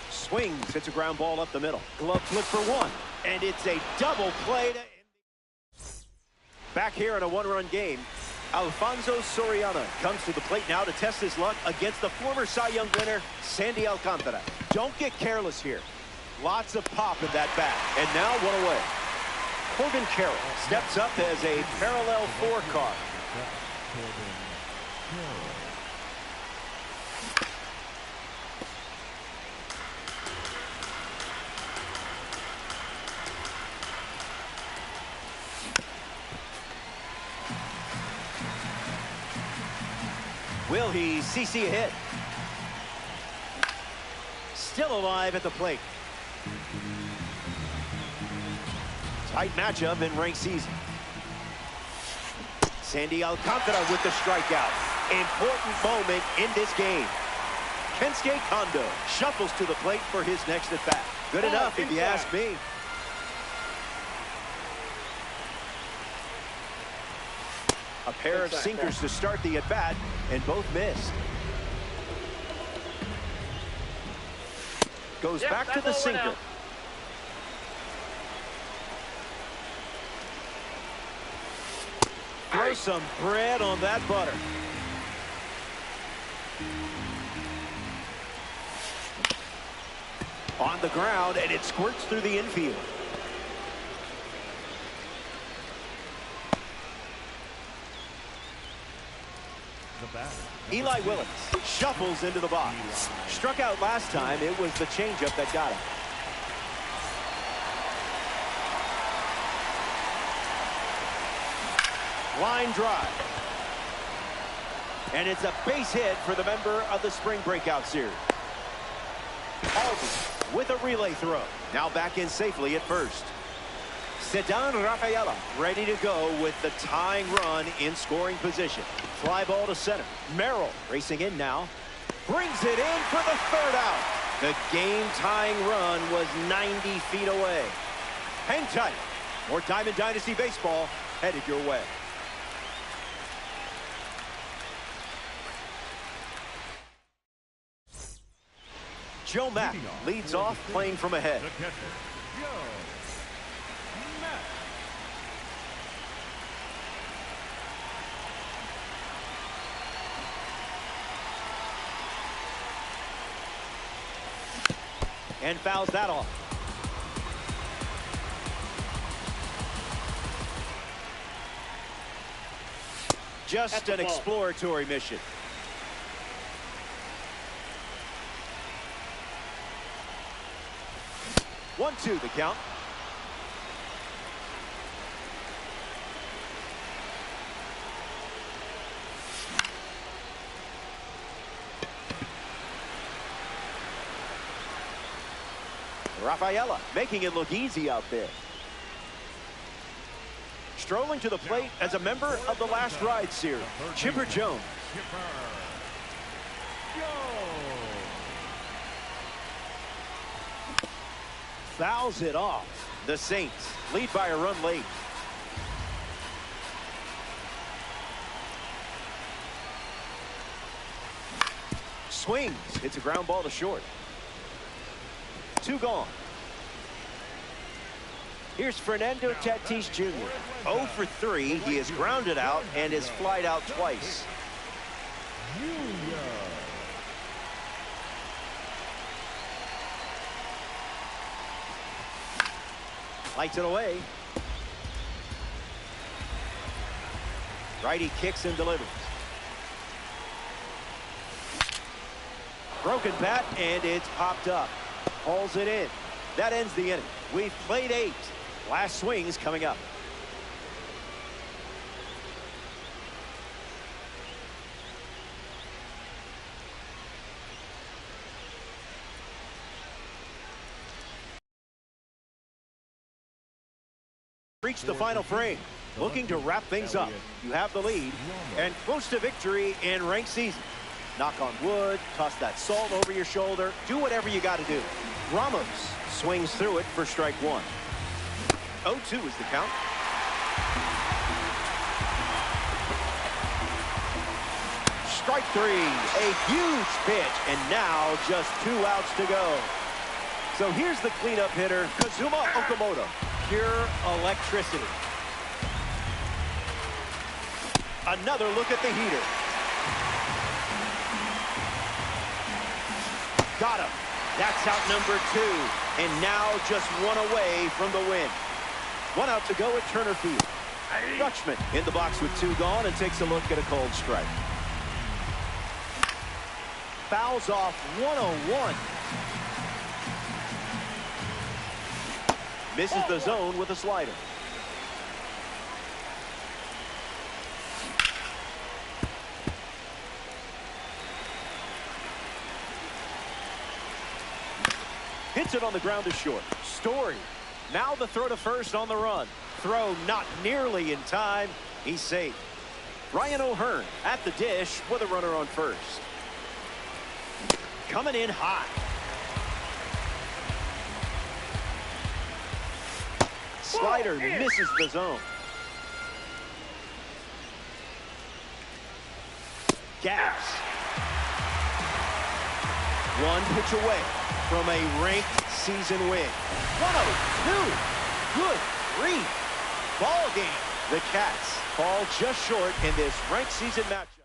Swings, hits a ground ball up the middle. Glove flip for 1, and it's a double play. Back here in a 1-run game, Alfonso Soriano comes to the plate now to test his luck against the former Cy Young winner, Sandy Alcantara. Don't get careless here. Lots of pop in that bat. And now 1 away. Corbin Carroll steps up as a parallel 4 card. Will he CC a hit? Still alive at the plate. Tight matchup in ranked season. Sandy Alcantara with the strikeout. Important moment in this game. Kensuke Kondo shuffles to the plate for his next at bat. Good enough if you ask me. A pair of sinkers to start the at bat, and both missed. Goes back to the sinker. Throw some bread on that butter. On the ground, and it squirts through the infield. the batter. Eli Willis shuffles into the box. Struck out last time. It was the changeup that got him. Line drive. And it's a base hit for the member of the spring breakout series. Alden with a relay throw. Now back in safely at first. Ceddanne Rafaela ready to go with the tying run in scoring position. Fly ball to center. Merrill racing in now. Brings it in for the third out. The game-tying run was 90 feet away. Hang tight. More Diamond Dynasty baseball headed your way. Joe Mack leads off playing from ahead. The catcher, Joe Mack. And fouls that off. Just an exploratory mission. One, two, the count. Rafaela making it look easy out there. Strolling to the plate as a member of the Last Ride series, Chipper Jones. Fouls it off. The Saints lead by a run late. Swings. It's a ground ball to short. Two gone. Here's Fernando Tatis Jr. 0 for 3. He is grounded out and is flied out twice. Lights it away. Righty kicks and delivers. Broken bat, and it's popped up. Hauls it in. That ends the inning. We've played 8. Last swings coming up. Reach the final frame. Looking to wrap things up. You have the lead and close to victory in ranked season. Knock on wood, toss that salt over your shoulder, do whatever you got to do. Ramos swings through it for strike one. 0-2 is the count. Strike three, a huge pitch, and now just 2 outs to go. So here's the cleanup hitter, Kazuma Okamoto. Pure electricity. Another look at the heater. Got him. That's out number 2. And now just 1 away from the win. 1 out to go at Turner Field. Dutchman in the box with 2 gone and takes a look at a cold strike. Fouls off 101. Misses the zone with a slider. Hits it on the ground to short. Story. Now the throw to first on the run. Throw not nearly in time. He's safe. Ryan O'Hearn at the dish with a runner on first. Coming in hot. Slider misses the zone. Gas. 1 pitch away from a ranked season win. 102. Good grief. Ball game. The Cats fall just short in this ranked season matchup.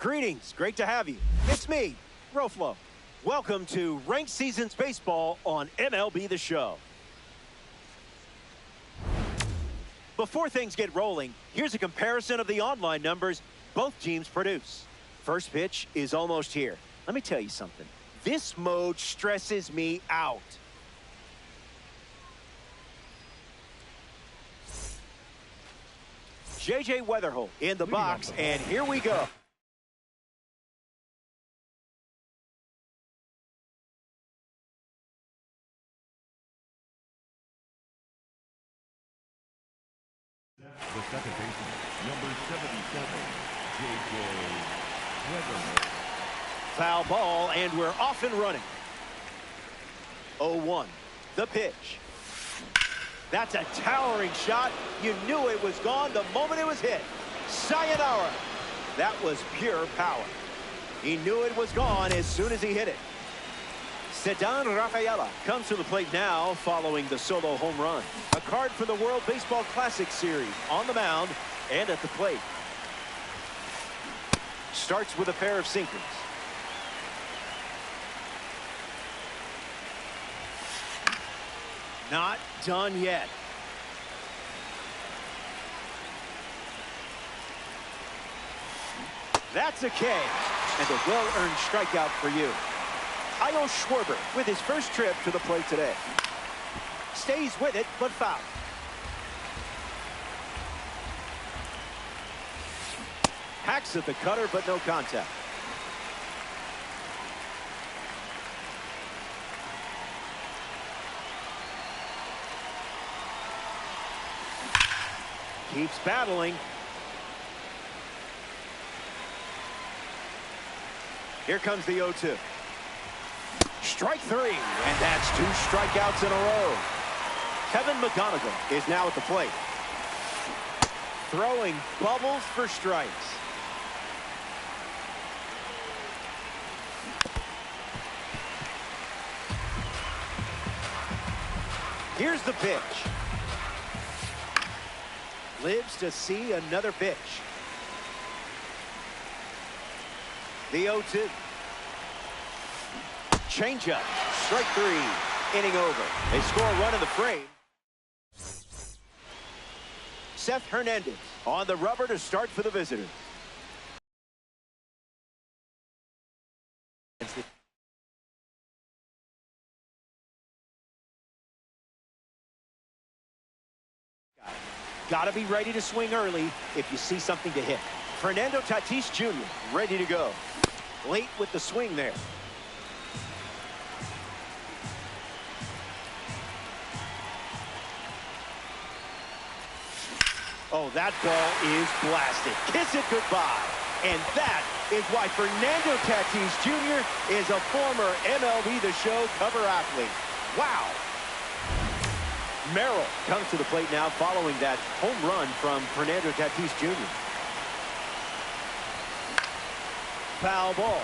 Greetings. Great to have you. It's me, Roflo. Welcome to Ranked Seasons Baseball on MLB The Show. Before things get rolling, here's a comparison of the online numbers both teams produce. First pitch is almost here. Let me tell you something. This mode stresses me out. J.J. Weatherholt in the box, and here we go. The second baseman, number 77, J.J. Weatherholt. Foul ball, and we're off and running. 0-1, the pitch. That's a towering shot. You knew it was gone the moment it was hit. Sayonara. That was pure power. He knew it was gone as soon as he hit it. Ceddanne Rafaela comes to the plate now following the solo home run. A card for the World Baseball Classic Series on the mound and at the plate. Starts with a pair of sinkers. Not done yet. That's a K, and a well-earned strikeout for you. Kyle Schwarber with his first trip to the plate today. Stays with it, but foul. Hacks at the cutter, but no contact. Keeps battling. Here comes the 0-2. Strike three, and that's 2 strikeouts in a row. Kevin McGonigal is now at the plate. Throwing bubbles for strikes. Here's the pitch. Lives to see another pitch. The 0-2. Changeup. Strike three. Inning over. They score a run in the frame. Seth Hernandez on the rubber to start for the visitors. Got to be ready to swing early if you see something to hit. Fernando Tatis Jr. ready to go. Late with the swing there. Oh, that ball is blasted. Kiss it goodbye. And that is why Fernando Tatis Jr. is a former MLB The Show cover athlete. Wow. Merrill comes to the plate now following that home run from Fernando Tatis Jr. Foul ball.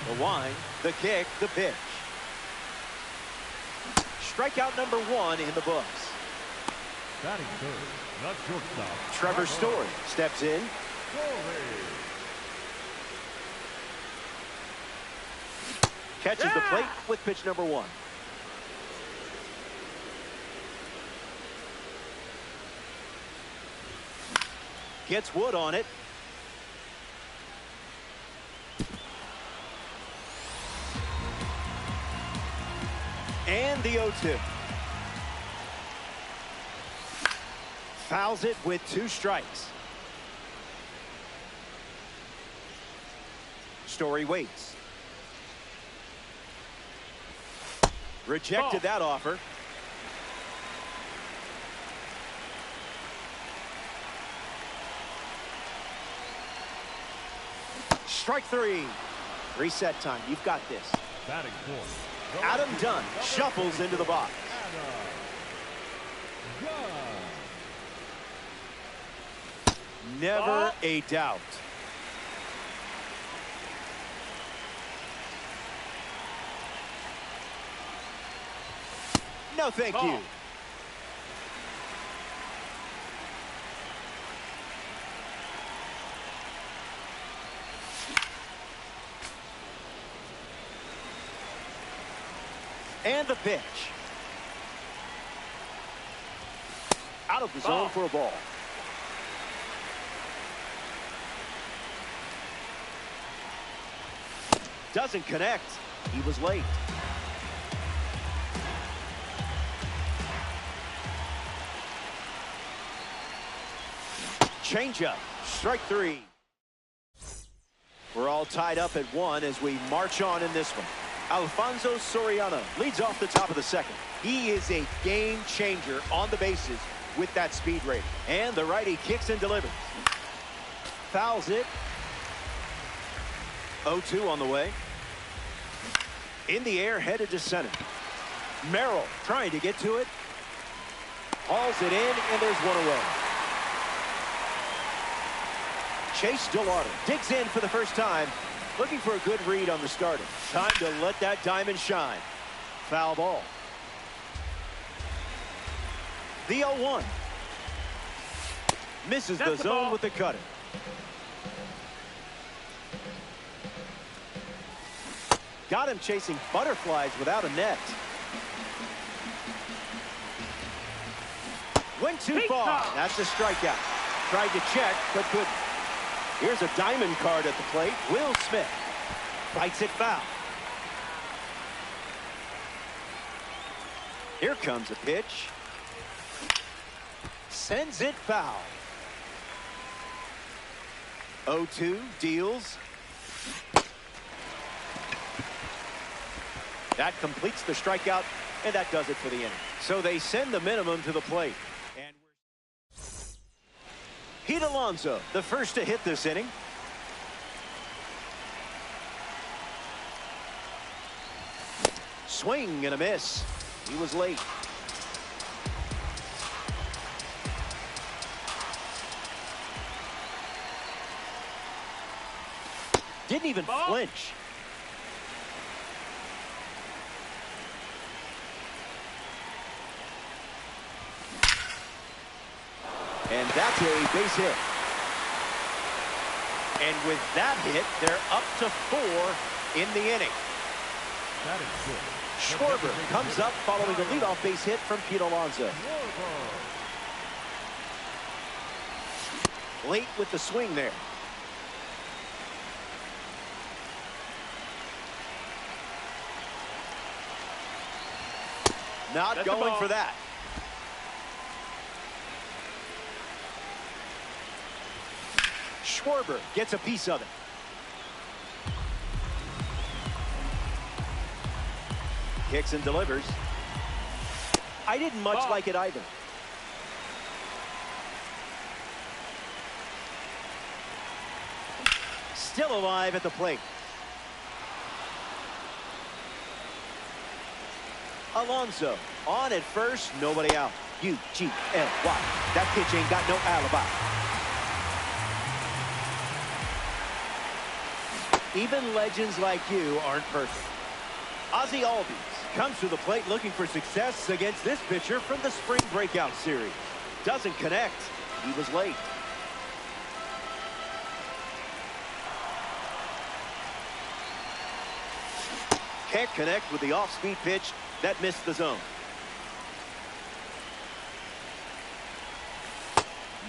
The wind, the kick, the pitch. Strikeout number 1 in the books. Batting third, not shortstop. Trevor Story steps in. Catches the plate with pitch number 1. Gets Wood on it. And the 0-2. Fouls it with 2 strikes. Story waits. Rejected that offer. Strike 3. Reset time. You've got this. Batting fourth. Adam Dunn shuffles into the box. Never a doubt. No, thank you. And the pitch. Out of the zone for a ball. Doesn't connect. He was late. Changeup. Strike three. We're all tied up at 1 as we march on in this one. Alfonso Soriano leads off the top of the second. He is a game changer on the bases with that speed rating. And the righty kicks and delivers. Fouls it. 0-2 on the way. In the air, headed to center. Merrill trying to get to it. Hauls it in, and there's one away. Chase Delauder digs in for the first time, looking for a good read on the starter. Time to let that diamond shine. Foul ball. The 0-1. Misses the zone with the cutter. Got him chasing butterflies without a net. Went too far. That's a strikeout. Tried to check, but couldn't. Here's a diamond card at the plate. Will Smith fights it foul. Here comes a pitch. Sends it foul. 0-2 deals. That completes the strikeout, and that does it for the inning. So they send the minimum to the plate. And Pete Alonso, the first to hit this inning. Swing and a miss. He was late. Didn't even flinch. And that's a base hit. And with that hit, they're up to 4 in the inning. That is good. Schwarber comes up following a leadoff base hit from Pete Alonso. Late with the swing there. Not going for that. Schwarber gets a piece of it. Kicks and delivers. I didn't much like it either. Still alive at the plate. Alonso on at first, nobody out. U-G-L-Y. That pitch ain't got no alibi. Even legends like you aren't perfect. Ozzie Albies comes to the plate looking for success against this pitcher from the spring breakout series. Doesn't connect. He was late. Can't connect with the off-speed pitch that missed the zone.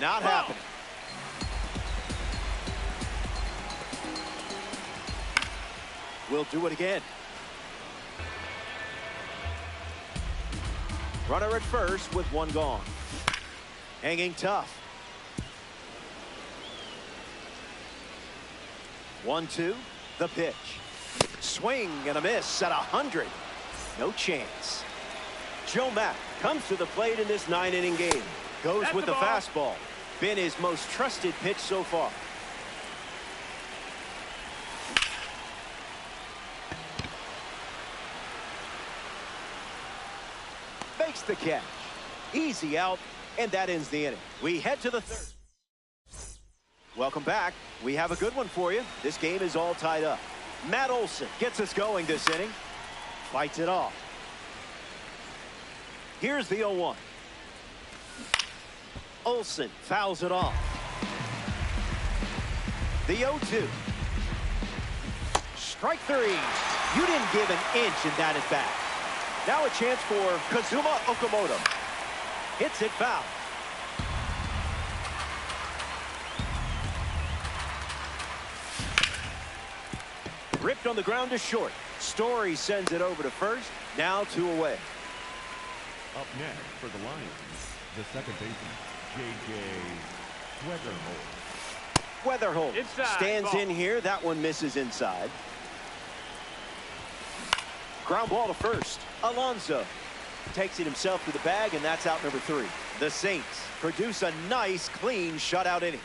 Not happening. We'll do it again. Runner at first with one gone. Hanging tough. 1-2, the pitch. Swing and a miss at 100. No chance. Joe Mack comes to the plate in this 9-inning game. Goes with the fastball. Been his most trusted pitch so far. Makes the catch. Easy out, and that ends the inning. We head to the third. Welcome back. We have a good one for you. This game is all tied up. Matt Olson gets us going this inning. Fights it off. Here's the 0-1. Olsen fouls it off. The 0-2. Strike three. You didn't give an inch in that at bat. Now a chance for Kazuma Okamoto. Hits it foul. Ripped on the ground to short. Story sends it over to first. Now 2 away. Up next for the Lions, the second baseman, J.J. Weatherholt Inside, stands ball. in here. That one misses inside. Ground ball to first. Alonso takes it himself to the bag, and that's out number 3. The Saints produce a nice, clean shutout inning.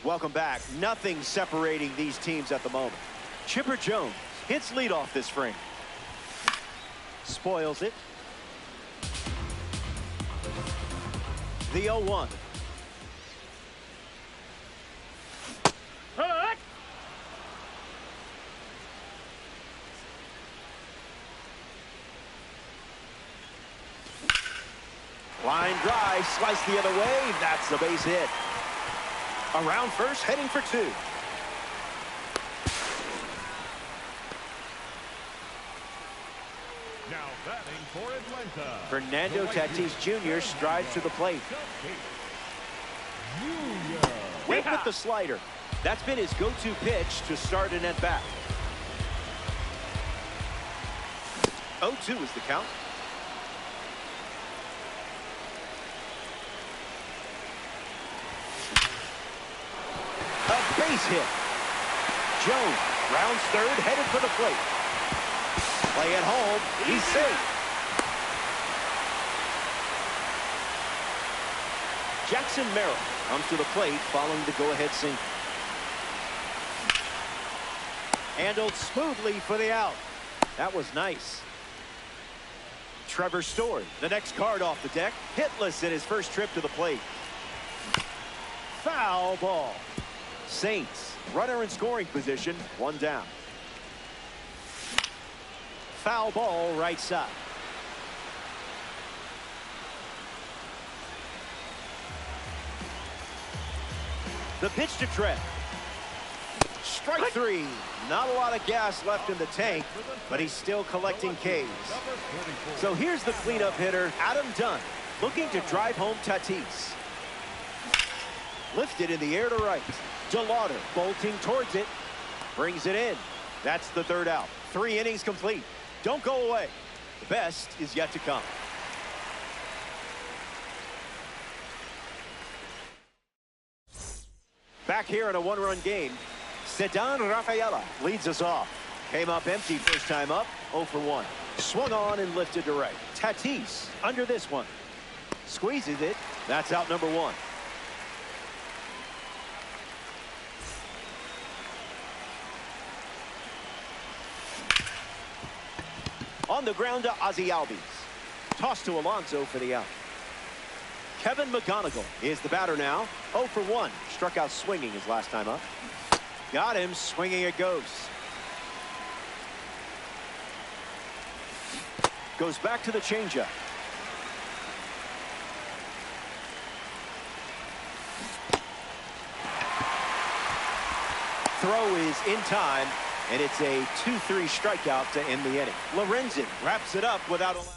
Welcome back. Nothing separating these teams at the moment. Chipper Jones hits leadoff this frame. Spoils it. The 0-1. Line drive, slice the other way. That's the base hit. Around first, heading for 2. Now batting for Atlanta, Fernando Tatis Jr. strides to the plate. Went with the slider. That's been his go-to pitch to start an at-bat. 0-2 is the count. A base hit. Jones rounds third, headed for the plate. Play at home. He's safe. Jackson Merrill comes to the plate following the go-ahead single. Handled smoothly for the out. That was nice. Trevor Story, the next card off the deck, hitless in his first trip to the plate. Foul ball. Saints, runner in scoring position, 1 down. Foul ball, right side. The pitch to Trent. Strike 3. Not a lot of gas left in the tank, but he's still collecting Ks. So here's the cleanup hitter, Adam Dunn, looking to drive home Tatis. Lifted in the air to right. DeLauder bolting towards it. Brings it in. That's the 3rd out. 3 innings complete. Don't go away. The best is yet to come. Back here in a 1-run game, Ceddanne Rafaela leads us off. Came up empty first time up, 0 for 1. Swung on and lifted to right. Tatis under this one. Squeezes it. That's out number 1. On the ground to Ozzie Albies. Toss to Alonso for the out. Kevin McGonigal is the batter now. 0 for 1. Struck out swinging his last time up. Got him. Swinging it goes. Goes back to the changeup. Throw is in time. And it's a 2-3 strikeout to end the inning. Lorenzen wraps it up without allowing.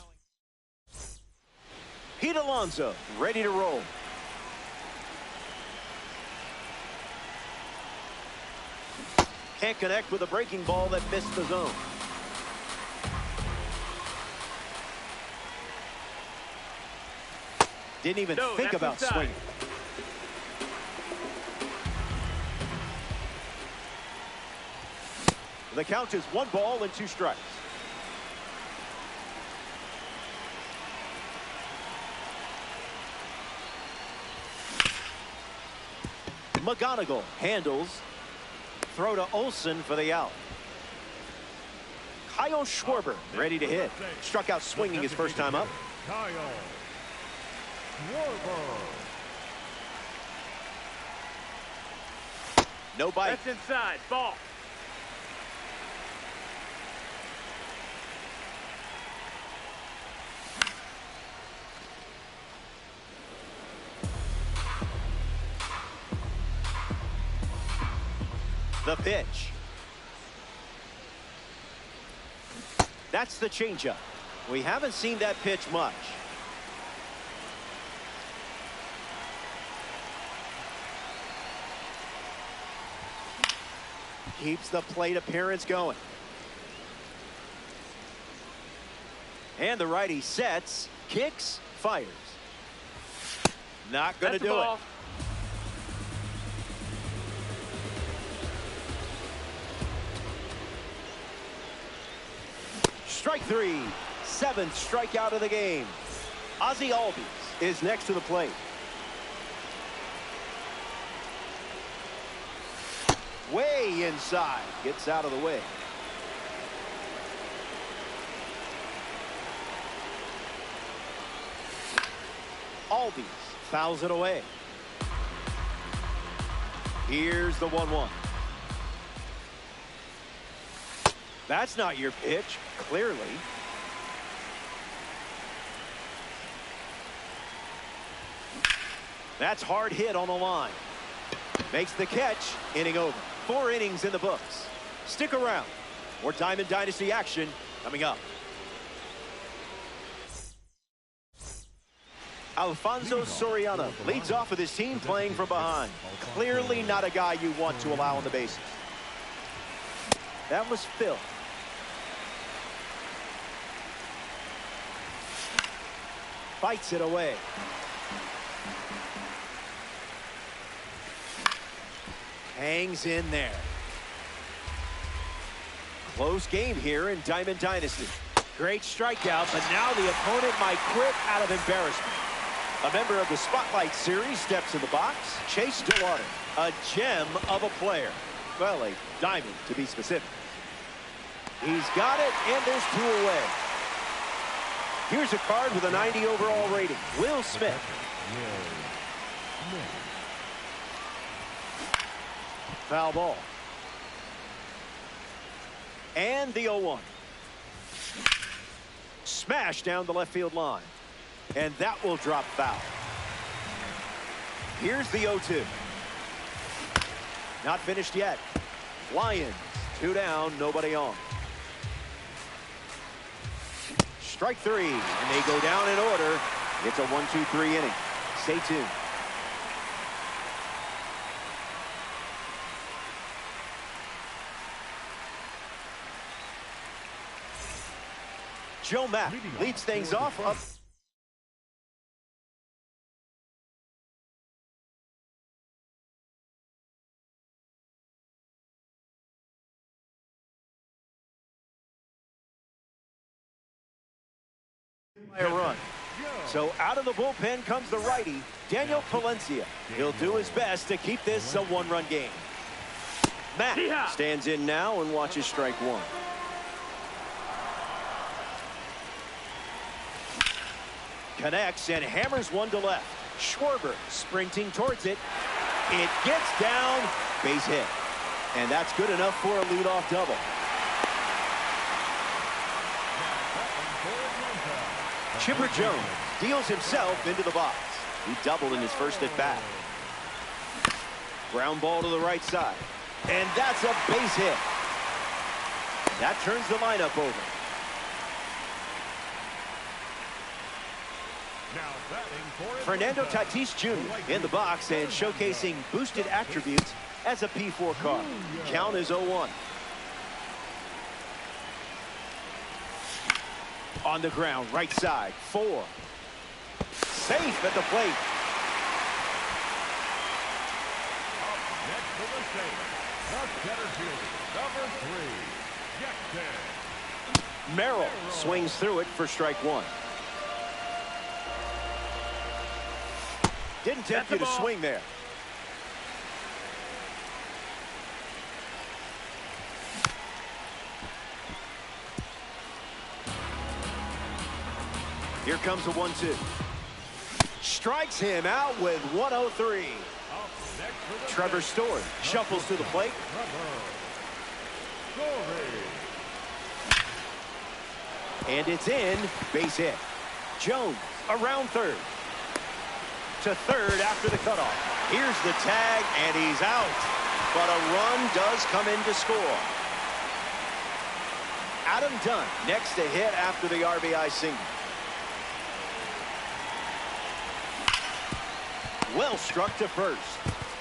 Pete Alonso ready to roll. Can't connect with a breaking ball that missed the zone. Didn't even think about swinging. The count is 1 ball and 2 strikes. McGonigal handles. Throw to Olsen for the out. Kyle Schwarber ready to hit. Struck out swinging his first time up. Kyle Schwarber. No bite. That's inside. Ball. The pitch. That's the changeup. We haven't seen that pitch much. Keeps the plate appearance going. And the righty sets, kicks, fires. Not going to do it. Strike three. 7th strikeout of the game. Ozzie Albies is next to the plate. Way inside. Gets out of the way. Albies fouls it away. Here's the 1-1. That's not your pitch, clearly. That's hard hit on the line. Makes the catch, inning over. 4 innings in the books. Stick around. More Diamond Dynasty action coming up. Alfonso Soriano leads off with his team playing from behind. Clearly not a guy you want to allow on the bases. That was Phil. Fights it away. Hangs in there. Close game here in Diamond Dynasty. Great strikeout, but now the opponent might quit out of embarrassment. A member of the Spotlight Series steps in the box. Chase DeWater, a gem of a player. Well, a diamond to be specific. He's got it, and there's 2 away. Here's a card with a 90 overall rating. Will Smith. Foul ball. And the 0-1. Smash down the left field line. And that will drop foul. Here's the 0-2. Not finished yet. Lions, 2 down, nobody on. Strike 3, and they go down in order. It's a 1-2-3 inning. Stay tuned. Joe Mack leads things off up. A run. So out of the bullpen comes the righty, Daniel Palencia. He'll do his best to keep this a 1-run game. Matt stands in now and watches strike 1. Connects and hammers one to left. Schwarber sprinting towards it. It gets down, base hit. And that's good enough for a leadoff double. Chipper Jones deals himself into the box. He doubled in his first at bat. Ground ball to the right side. And that's a base hit. That turns the lineup over. Fernando Tatis Jr. in the box and showcasing boosted attributes as a P4 card. Count is 0-1. On the ground, right side, 4. Safe at the plate. Next to the save, the center fielder, number 3, Jackson. Merrill swings through it for strike 1. Didn't tempt you to swing there. Here comes a 1-2. Strikes him out with 103. Trevor Story shuffles to the plate. And it's in. Base hit. Jones around third. To third after the cutoff. Here's the tag, and he's out. but a run does come in to score. Adam Dunn next to hit after the RBI single. Well struck to first.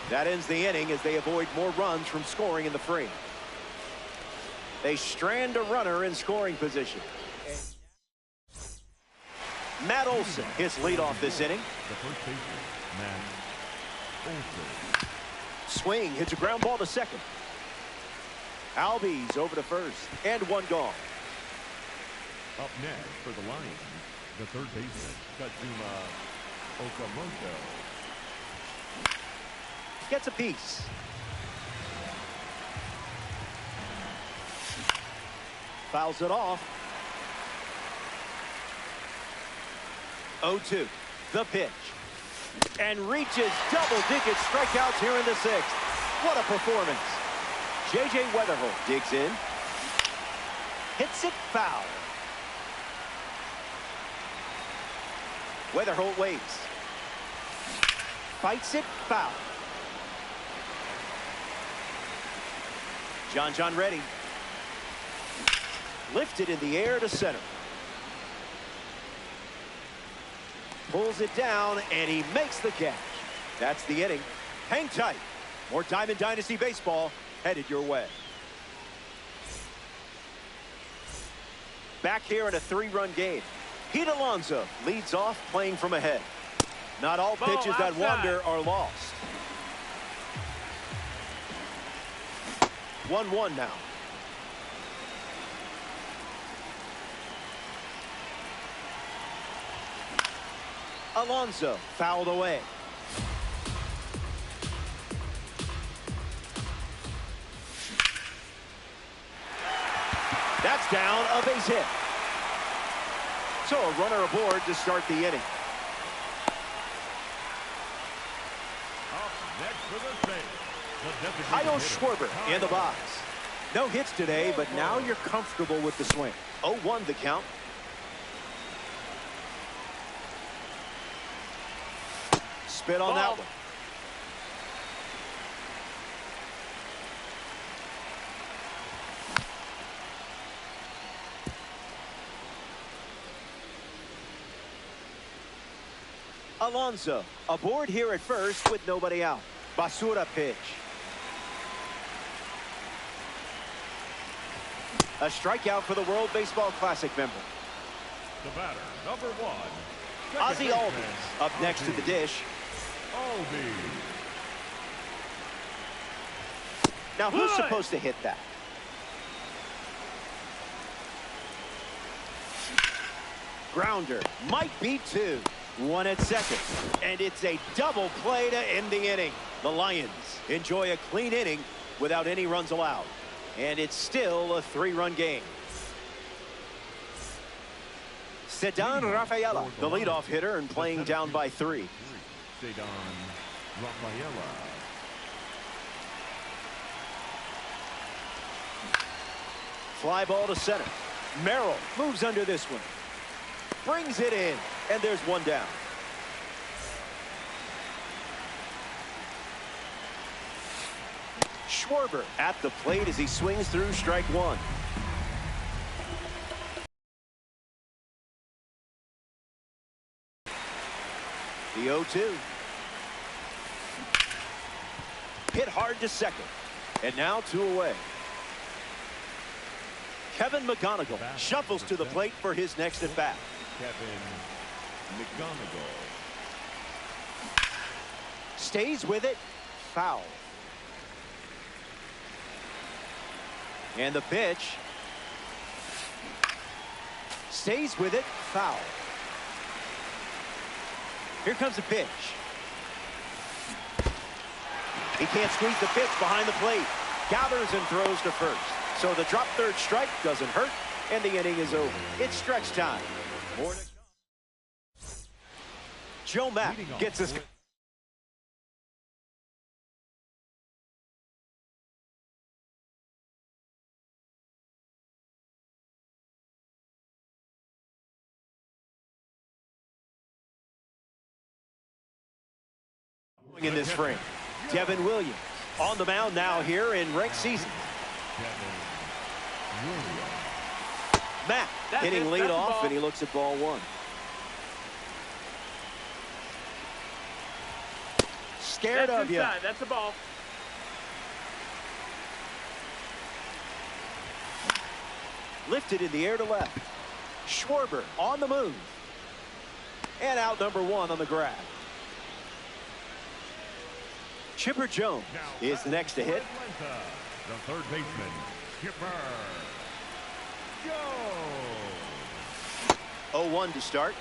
That ends the inning as they avoid more runs from scoring in the frame. They strand a runner in scoring position. Matt Olson hits leadoff this inning. The first baseman, Matt Olson. Swing hits a ground ball to second. Albies over to first, and one gone. Up next for the Lions, the third baseman, Kazuma Okamoto. Gets a piece. Fouls it off. 0-2. The pitch. And reaches double-digit strikeouts here in the sixth. What a performance. J.J. Weatherholt digs in. Hits it foul. Weatherholt waits. Fights it foul. John ready. Lifted in the air to center. Pulls it down, and he makes the catch. That's the inning. Hang tight. More Diamond Dynasty baseball headed your way. Back here in a 3-run game. Pete Alonso leads off playing from ahead. Not all pitches that wander are lost. 1-1 now. Alonso fouled away. That's down, a base hit. So a runner aboard to start the inning. Up next for the save, Kyle Schwarber in the box. No hits today, but now you're comfortable with the swing. 0-1 the count. Spit on that one. Alonso aboard here at first with nobody out. Basura pitch. A strikeout for the World Baseball Classic member. The batter, number 1. Ozzie Albies up next to the dish. Now who's supposed to hit that? Grounder might be 2. 1 at second, and it's a double play to end the inning. The Lions enjoy a clean inning without any runs allowed, and it's still a 3-run game. Ceddanne Rafaela, the leadoff hitter, and playing down by 3. Ceddanne Rafaela. Fly ball to center. Merrill moves under this one. Brings it in, and there's one down. Schwarber at the plate as he swings through strike 1. The 0-2. Hit hard to second, and now 2 away. Kevin McGonigal shuffles to the plate for his next at bat. Kevin McGonigal stays with it. Foul. And the pitch. Stays with it. Foul. Here comes the pitch. He can't squeeze the pitch behind the plate. Gathers and throws to first. So the drop third strike doesn't hurt, and the inning is over. It's stretch time. More to come. Joe Mack gets his. In this frame, Devin Williams On the mound now here in ranked season. Matt hitting lead off, and he looks at ball one. Scared of you. That's a ball. Lifted in the air to left. Schwarber on the move. And out number one on the grab. Chipper Jones is the next to hit. The third baseman, Chipper Jones. 0-1 to start.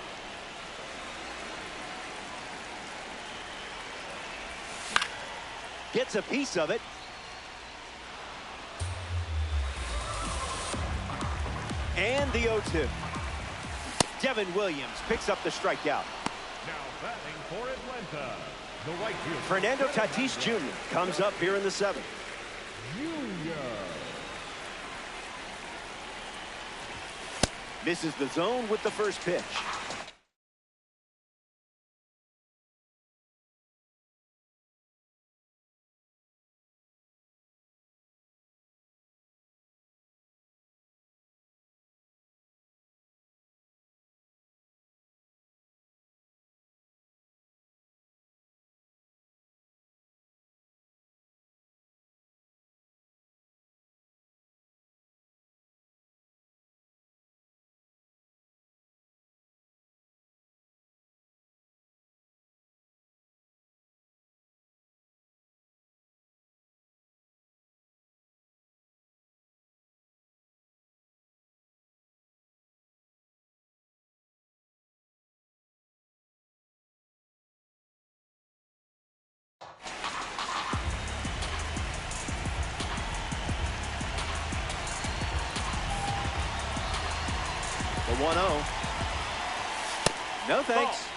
Gets a piece of it. And the 0-2. Devin Williams picks up the strikeout. Now batting for Atlanta, the right fielder, Fernando Tatis Jr. comes up here in the seventh. Junior. Misses the zone with the first pitch. The 1-0. No thanks.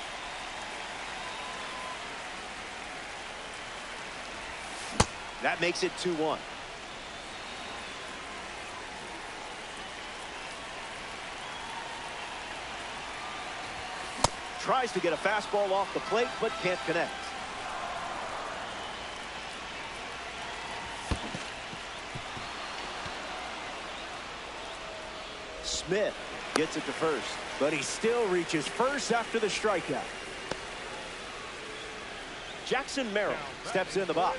That makes it 2-1. Tries to get a fastball off the plate, but can't connect. Smith gets it to first, but he still reaches first after the strikeout. Jackson Merrill steps in the box.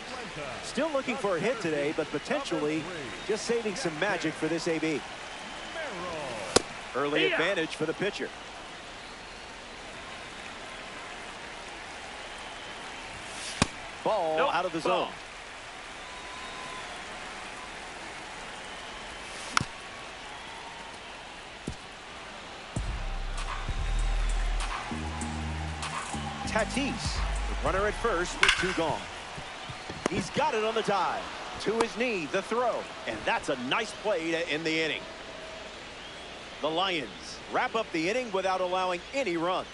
Still looking for a hit today, but potentially just saving some magic for this AB. Early advantage for the pitcher. Ball out of the zone. Tatis, the runner at first with two gone. He's got it on the dive. To his knee, the throw. And that's a nice play to end the inning. The Lions wrap up the inning without allowing any runs.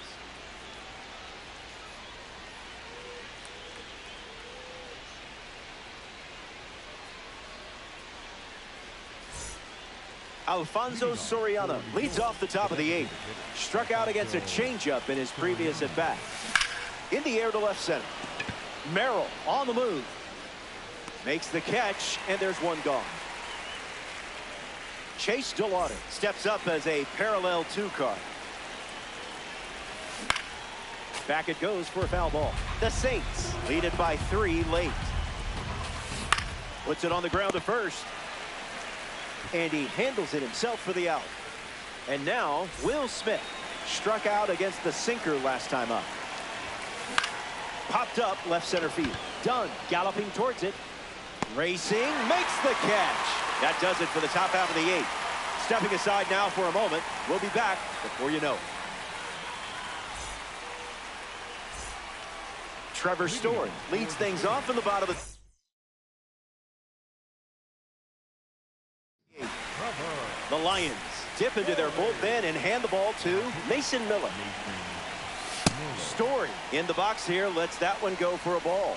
Alfonso Soriano leads off the top of the eighth. Struck out against a changeup in his previous at-bat. In the air to left center. Merrill on the move. Makes the catch, and there's one gone. Chase DeLauder steps up as a parallel two card. Back it goes for a foul ball. The Saints lead it by 3 late. Puts it on the ground to first. And he handles it himself for the out. And now Will Smith struck out against the sinker last time up. Popped up left center field. Dunn galloping towards it. Racing, makes the catch. That does it for the top half of the eighth. Stepping aside now for a moment. We'll be back before you know it. Trevor Story leads things off in the bottom of the Lions dip into their bullpen and hand the ball to Mason Miller. Story in the box here, lets that one go for a ball.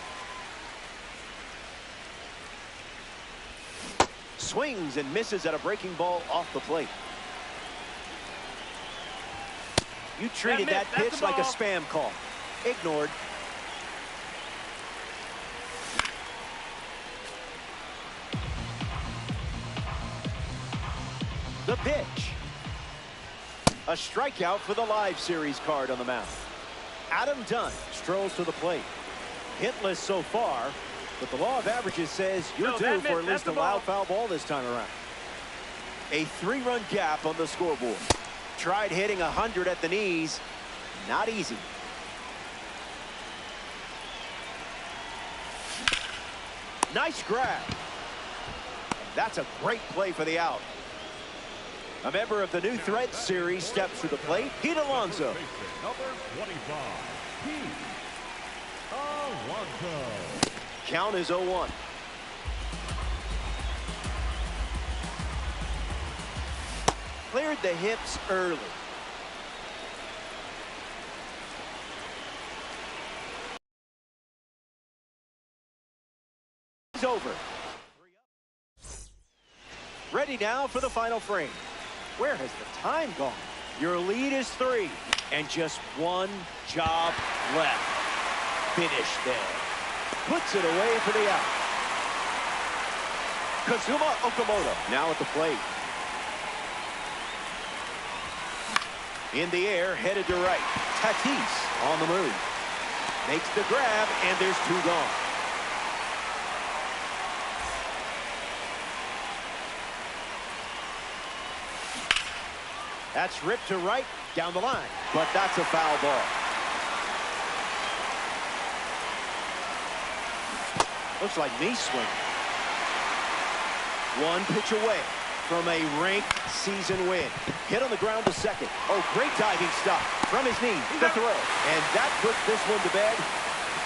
Swings and misses at a breaking ball off the plate. You treated that pitch like a spam call. Ignored. The pitch. A strikeout for the live series card on the mound. Adam Dunn strolls to the plate. Hitless so far, but the law of averages says you're due for at least a loud foul ball this time around. A 3-run gap on the scoreboard. Tried hitting 100 at the knees. Not easy. Nice grab. That's a great play for the out. A member of the new Thread series steps to the plate. Pete Alonso. Number 25, Pete Alonso. Count is 0-1. Cleared the hips early. He's over. Ready now for the final frame. Where has the time gone? Your lead is 3, and just one job left. Finish there. Puts it away for the out. Kazuma Okamoto now at the plate. In the air, headed to right. Tatis on the move. Makes the grab, and there's 2 gone. That's ripped to right, down the line. But that's a foul ball. Looks like me swinging. 1 pitch away from a ranked season win. Hit on the ground to second. Oh, great diving stop. From his knee, the throw. And that puts this one to bed.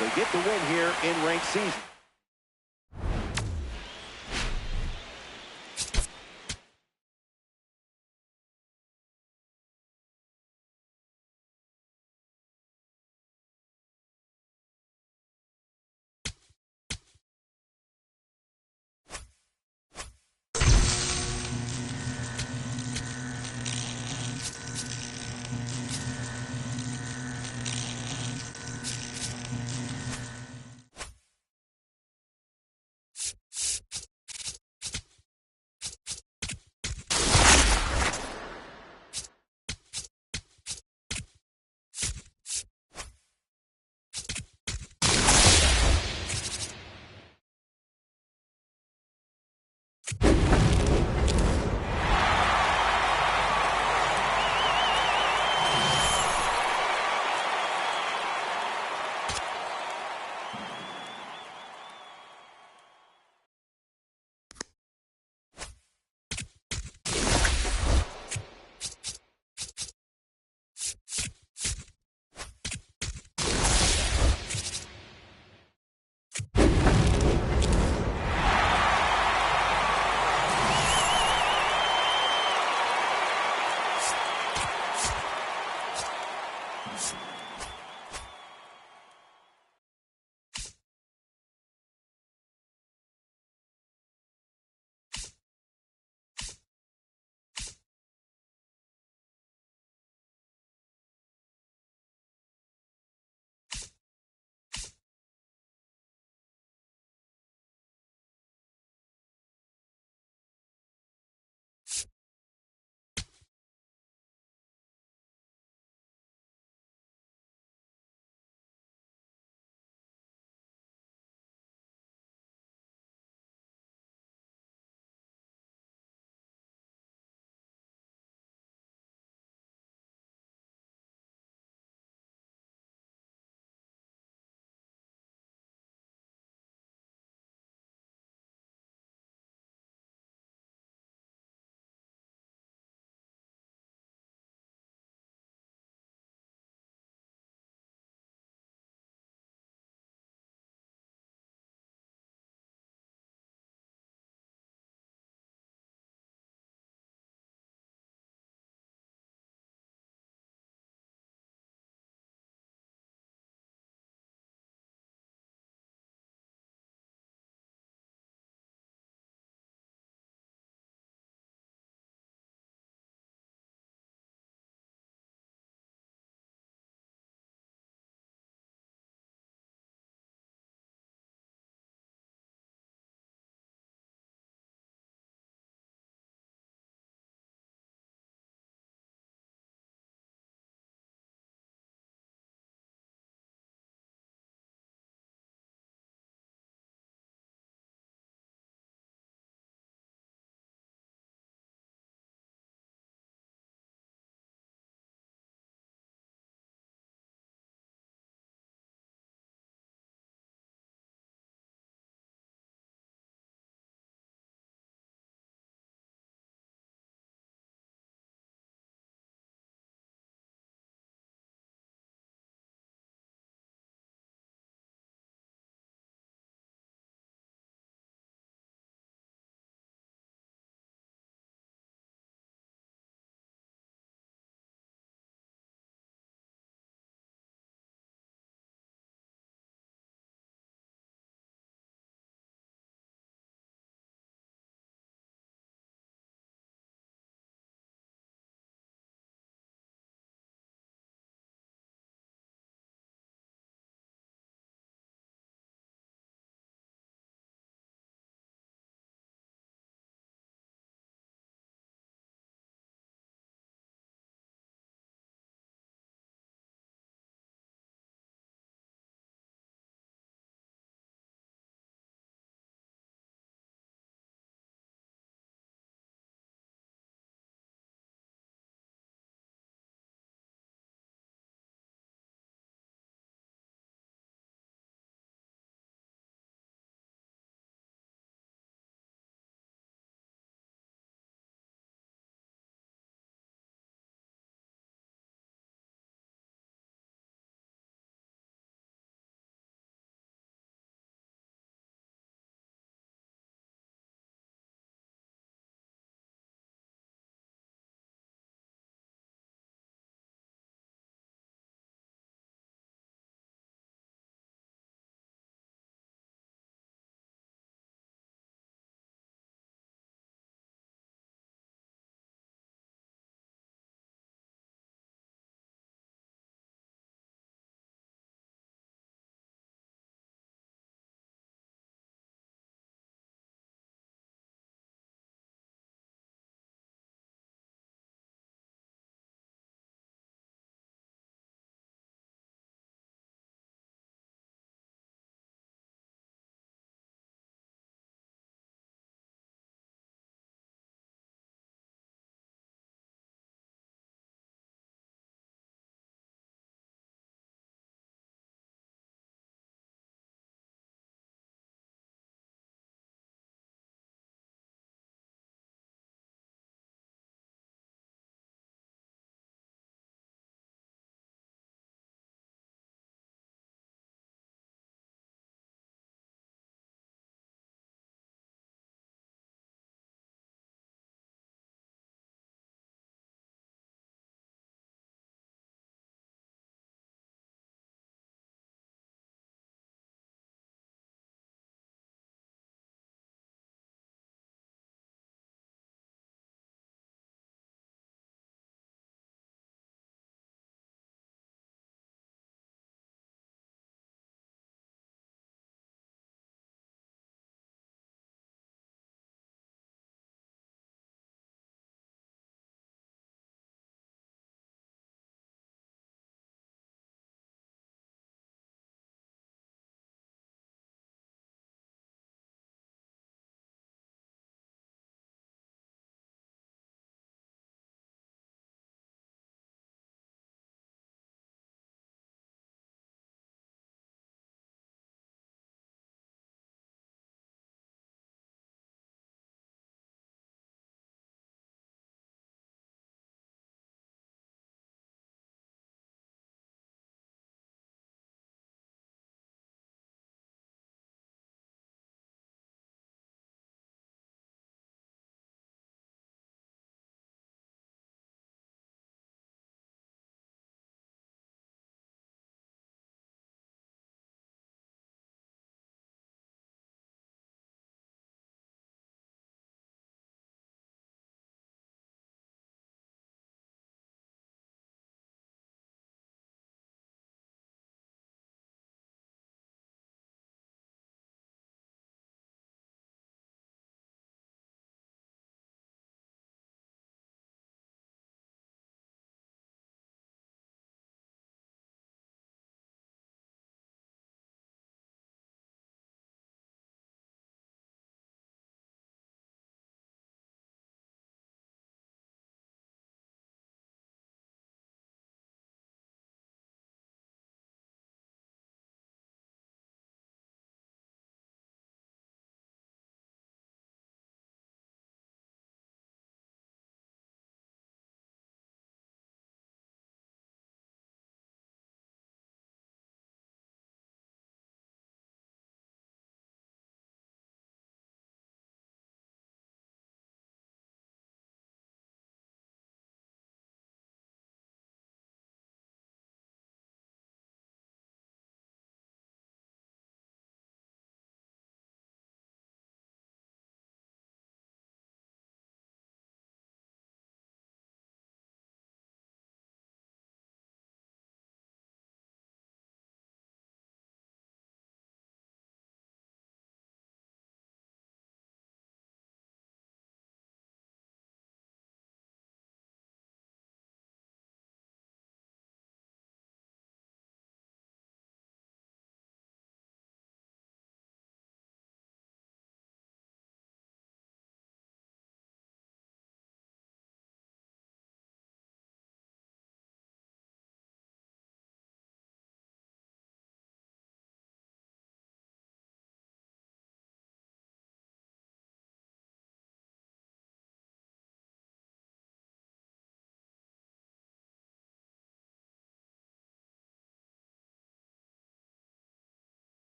They get the win here in ranked season.